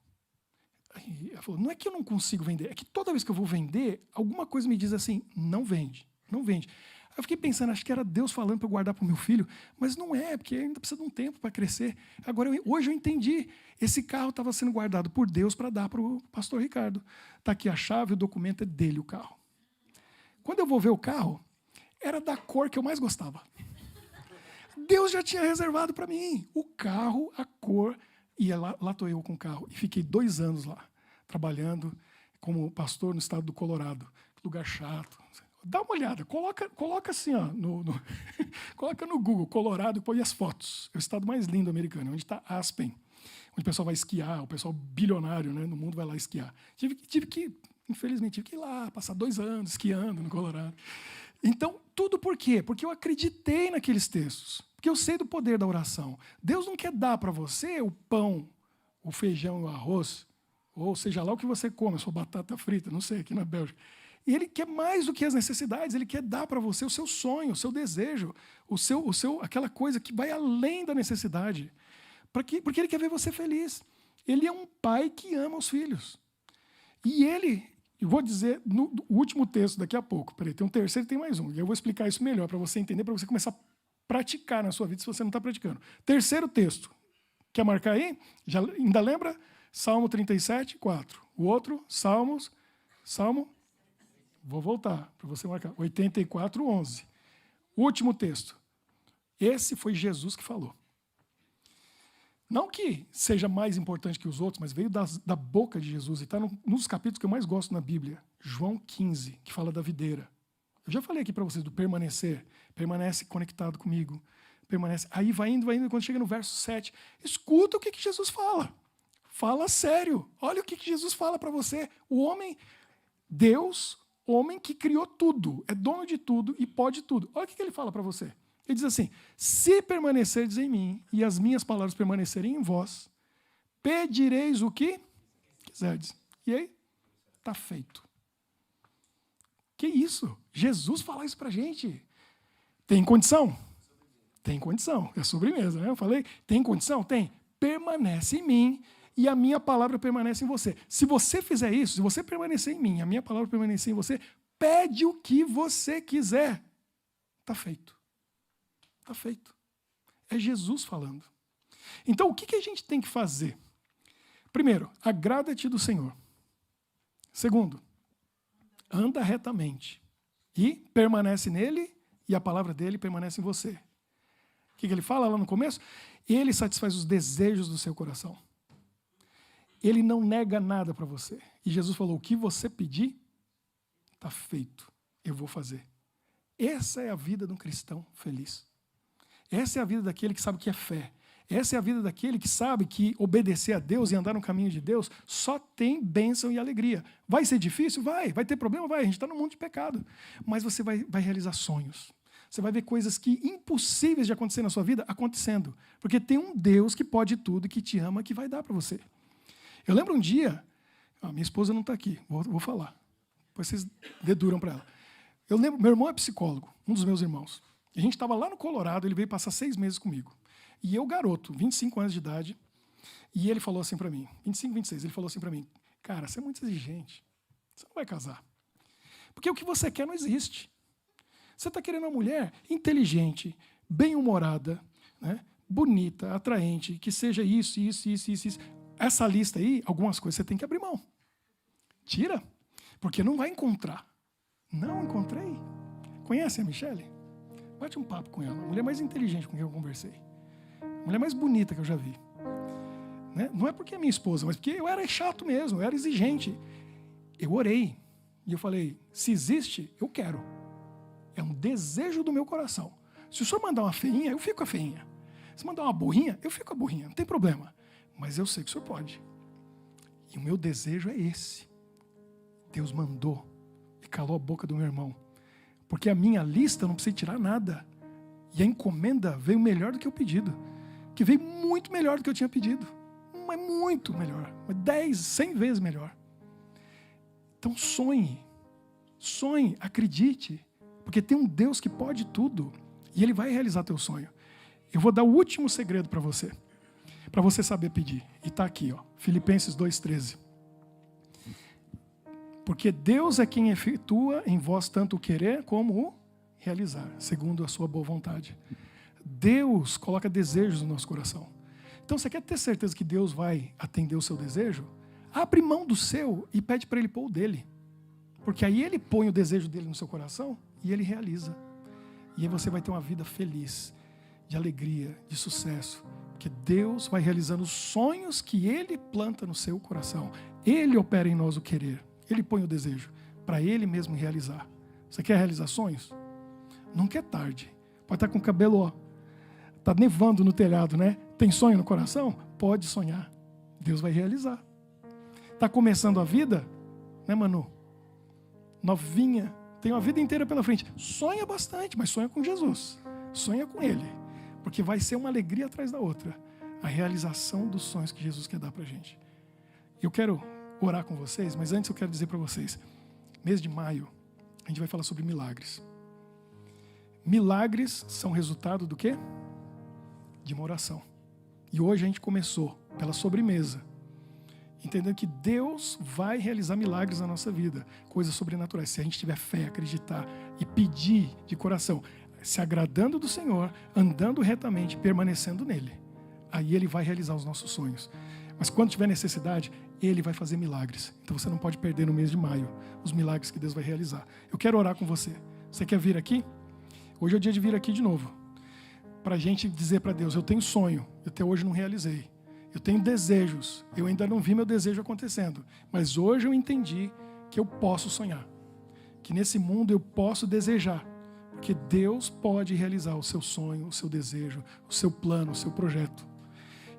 Aí ela falou, não é que eu não consigo vender, é que toda vez que eu vou vender, alguma coisa me diz assim, não vende, não vende. Aí eu fiquei pensando, acho que era Deus falando para eu guardar para o meu filho, mas não é, porque ainda precisa de um tempo para crescer. Agora, hoje eu entendi, esse carro estava sendo guardado por Deus para dar para o pastor Ricardo. Está aqui a chave, o documento é dele, o carro. Quando eu vou ver o carro, era da cor que eu mais gostava. Deus já tinha reservado para mim o carro, a cor, e lá estou eu com o carro. E fiquei 2 anos lá, trabalhando como pastor no estado do Colorado. Lugar chato. Dá uma olhada, coloca assim, ó, coloca no Google, Colorado, e põe as fotos. É o estado mais lindo americano, onde está Aspen, onde o pessoal vai esquiar, o pessoal bilionário, né, no mundo vai lá esquiar. Infelizmente, tive que ir lá, passar 2 anos esquiando no Colorado. Então, tudo por quê? Porque eu acreditei naqueles textos. Porque eu sei do poder da oração. Deus não quer dar para você o pão, o feijão e o arroz, ou seja lá o que você come, a sua batata frita, não sei, aqui na Bélgica. E Ele quer mais do que as necessidades, Ele quer dar para você o seu sonho, o seu desejo, aquela coisa que vai além da necessidade. Porque ele quer ver você feliz. Ele é um pai que ama os filhos. E ele, eu vou dizer no último texto daqui a pouco, peraí, tem um terceiro e tem mais um. E eu vou explicar isso melhor para você entender, para você começar a praticar na sua vida se você não está praticando. Terceiro texto. Quer marcar aí? Já, ainda lembra? Salmo 37, 4. O outro, Salmo, vou voltar para você marcar, 84, 11. Último texto. Esse foi Jesus que falou. Não que seja mais importante que os outros, mas veio da boca de Jesus. E está nos capítulos que eu mais gosto na Bíblia. João 15, que fala da videira. Eu já falei aqui para vocês do permanecer. Permanece conectado comigo. Permanece. Aí vai indo. Quando chega no verso 7, escuta o que Jesus fala. Fala sério. Olha o que Jesus fala para você. O homem, Deus, homem que criou tudo. É dono de tudo e pode tudo. Olha o que ele fala para você. Ele diz assim, se permanecerdes em mim e as minhas palavras permanecerem em vós, pedireis o que quiserdes. E aí, está feito. Que isso? Jesus fala isso para a gente. Tem condição? Tem condição. É sobremesa, né? Eu falei, tem condição? Tem. Permanece em mim e a minha palavra permanece em você. Se você fizer isso, se você permanecer em mim, a minha palavra permanecer em você, pede o que você quiser. Está feito. Está feito. É Jesus falando. Então, o que a gente tem que fazer? Primeiro, agrada-te do Senhor. Segundo, anda retamente. E permanece nele, e a palavra dele permanece em você. O que ele fala lá no começo? Ele satisfaz os desejos do seu coração. Ele não nega nada para você. E Jesus falou, o que você pedir, está feito. Eu vou fazer. Essa é a vida de um cristão feliz. Essa é a vida daquele que sabe o que é fé. Essa é a vida daquele que sabe que obedecer a Deus e andar no caminho de Deus só tem bênção e alegria. Vai ser difícil? Vai. Vai ter problema? Vai. A gente está no mundo de pecado. Mas você vai realizar sonhos. Você vai ver coisas que impossíveis de acontecer na sua vida acontecendo. Porque tem um Deus que pode tudo, que te ama, que vai dar para você. Eu lembro um dia, minha esposa não está aqui, vou falar. Depois vocês deduram para ela. Eu lembro, meu irmão é psicólogo, um dos meus irmãos. A gente estava lá no Colorado, ele veio passar 6 meses comigo. E eu, garoto, 25 anos de idade, e ele falou assim para mim, 25, 26, ele falou assim para mim, cara, você é muito exigente, você não vai casar. Porque o que você quer não existe. Você está querendo uma mulher inteligente, bem-humorada, né, bonita, atraente, que seja isso. Essa lista aí, algumas coisas você tem que abrir mão. Tira, porque não vai encontrar. Não encontrei. Conhece a Michele? Bate um papo com ela. A mulher mais inteligente com quem eu conversei. A mulher mais bonita que eu já vi. Né? Não é porque é minha esposa, mas porque eu era chato mesmo, eu era exigente. Eu orei. E eu falei, se existe, eu quero. É um desejo do meu coração. Se o senhor mandar uma feinha, eu fico a feinha. Se mandar uma burrinha, eu fico a burrinha. Não tem problema. Mas eu sei que o senhor pode. E o meu desejo é esse. Deus mandou e calou a boca do meu irmão. Porque a minha lista eu não precisei tirar nada. E a encomenda veio melhor do que o pedido. Que veio muito melhor do que eu tinha pedido. Mas muito melhor. 10, 100 vezes melhor. Então sonhe. Sonhe, acredite. Porque tem um Deus que pode tudo. E Ele vai realizar teu sonho. Eu vou dar o último segredo para você. Para você saber pedir. E está aqui, ó, Filipenses 2,13. Porque Deus é quem efetua em vós tanto o querer como o realizar, segundo a sua boa vontade. Deus coloca desejos no nosso coração. Então, você quer ter certeza que Deus vai atender o seu desejo? Abre mão do seu e pede para Ele pôr o dele. Porque aí Ele põe o desejo dele no seu coração e Ele realiza. E aí você vai ter uma vida feliz, de alegria, de sucesso. Porque Deus vai realizando os sonhos que Ele planta no seu coração. Ele opera em nós o querer. Ele põe o desejo para Ele mesmo realizar. Você quer realizar sonhos? Nunca é tarde. Pode estar com o cabelo, ó. Está nevando no telhado, né? Tem sonho no coração? Pode sonhar. Deus vai realizar. Está começando a vida? Né, Manu? Novinha. Tem uma vida inteira pela frente. Sonha bastante, mas sonha com Jesus. Sonha com Ele. Porque vai ser uma alegria atrás da outra. A realização dos sonhos que Jesus quer dar para a gente. Eu quero orar com vocês, mas antes eu quero dizer para vocês, mês de maio, a gente vai falar sobre milagres. Milagres são resultado do quê? De uma oração. E hoje a gente começou pela sobremesa, entendendo que Deus vai realizar milagres na nossa vida, coisas sobrenaturais, se a gente tiver fé, acreditar e pedir de coração, se agradando do Senhor, andando retamente, permanecendo nele. Aí Ele vai realizar os nossos sonhos. Mas quando tiver necessidade, Ele vai fazer milagres. Então você não pode perder no mês de maio os milagres que Deus vai realizar. Eu quero orar com você. Você quer vir aqui? Hoje é o dia de vir aqui de novo. Para a gente dizer para Deus, eu tenho sonho, eu até hoje não realizei. Eu tenho desejos, eu ainda não vi meu desejo acontecendo. Mas hoje eu entendi que eu posso sonhar. Que nesse mundo eu posso desejar. Porque Deus pode realizar o seu sonho, o seu desejo, o seu plano, o seu projeto.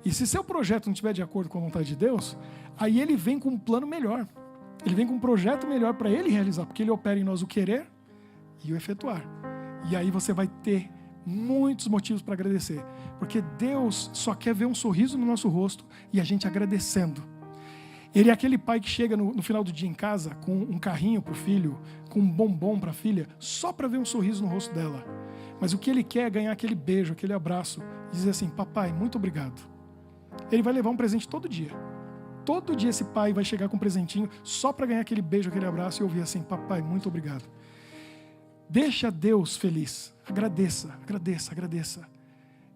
E se seu projeto não estiver de acordo com a vontade de Deus, aí Ele vem com um plano melhor. Ele vem com um projeto melhor para Ele realizar, porque Ele opera em nós o querer e o efetuar. E aí você vai ter muitos motivos para agradecer. Porque Deus só quer ver um sorriso no nosso rosto e a gente agradecendo. Ele é aquele pai que chega no final do dia em casa com um carrinho para o filho, com um bombom para a filha, só para ver um sorriso no rosto dela. Mas o que ele quer é ganhar aquele beijo, aquele abraço, e dizer assim, papai, muito obrigado. Ele vai levar um presente todo dia. Todo dia esse pai vai chegar com um presentinho só para ganhar aquele beijo, aquele abraço e ouvir assim, papai, muito obrigado. Deixa Deus feliz. Agradeça, agradeça, agradeça.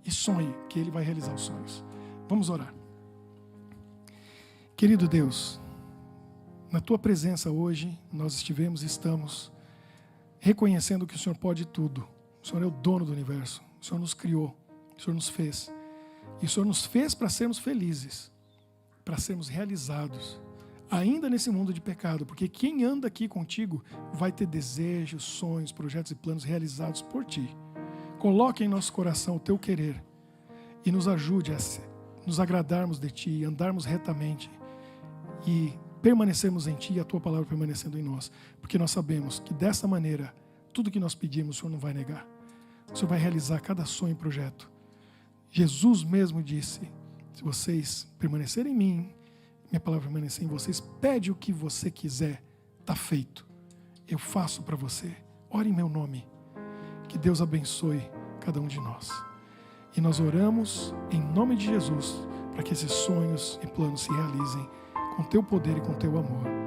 E sonhe que Ele vai realizar os sonhos. Vamos orar. Querido Deus, na Tua presença hoje, nós estivemos e estamos reconhecendo que o Senhor pode tudo. O Senhor é o dono do universo. O Senhor nos criou. O Senhor nos fez. E o Senhor nos fez para sermos felizes, para sermos realizados, ainda nesse mundo de pecado, porque quem anda aqui contigo vai ter desejos, sonhos, projetos e planos realizados por Ti. Coloque em nosso coração o Teu querer e nos ajude a nos agradarmos de Ti, andarmos retamente e permanecermos em Ti e a Tua palavra permanecendo em nós, porque nós sabemos que dessa maneira, tudo que nós pedimos o Senhor não vai negar. O Senhor vai realizar cada sonho e projeto. Jesus mesmo disse, se vocês permanecerem em mim, minha palavra permanecer em vocês, pede o que você quiser, está feito. Eu faço para você. Ore em meu nome. Que Deus abençoe cada um de nós. E nós oramos em nome de Jesus, para que esses sonhos e planos se realizem com Teu poder e com Teu amor.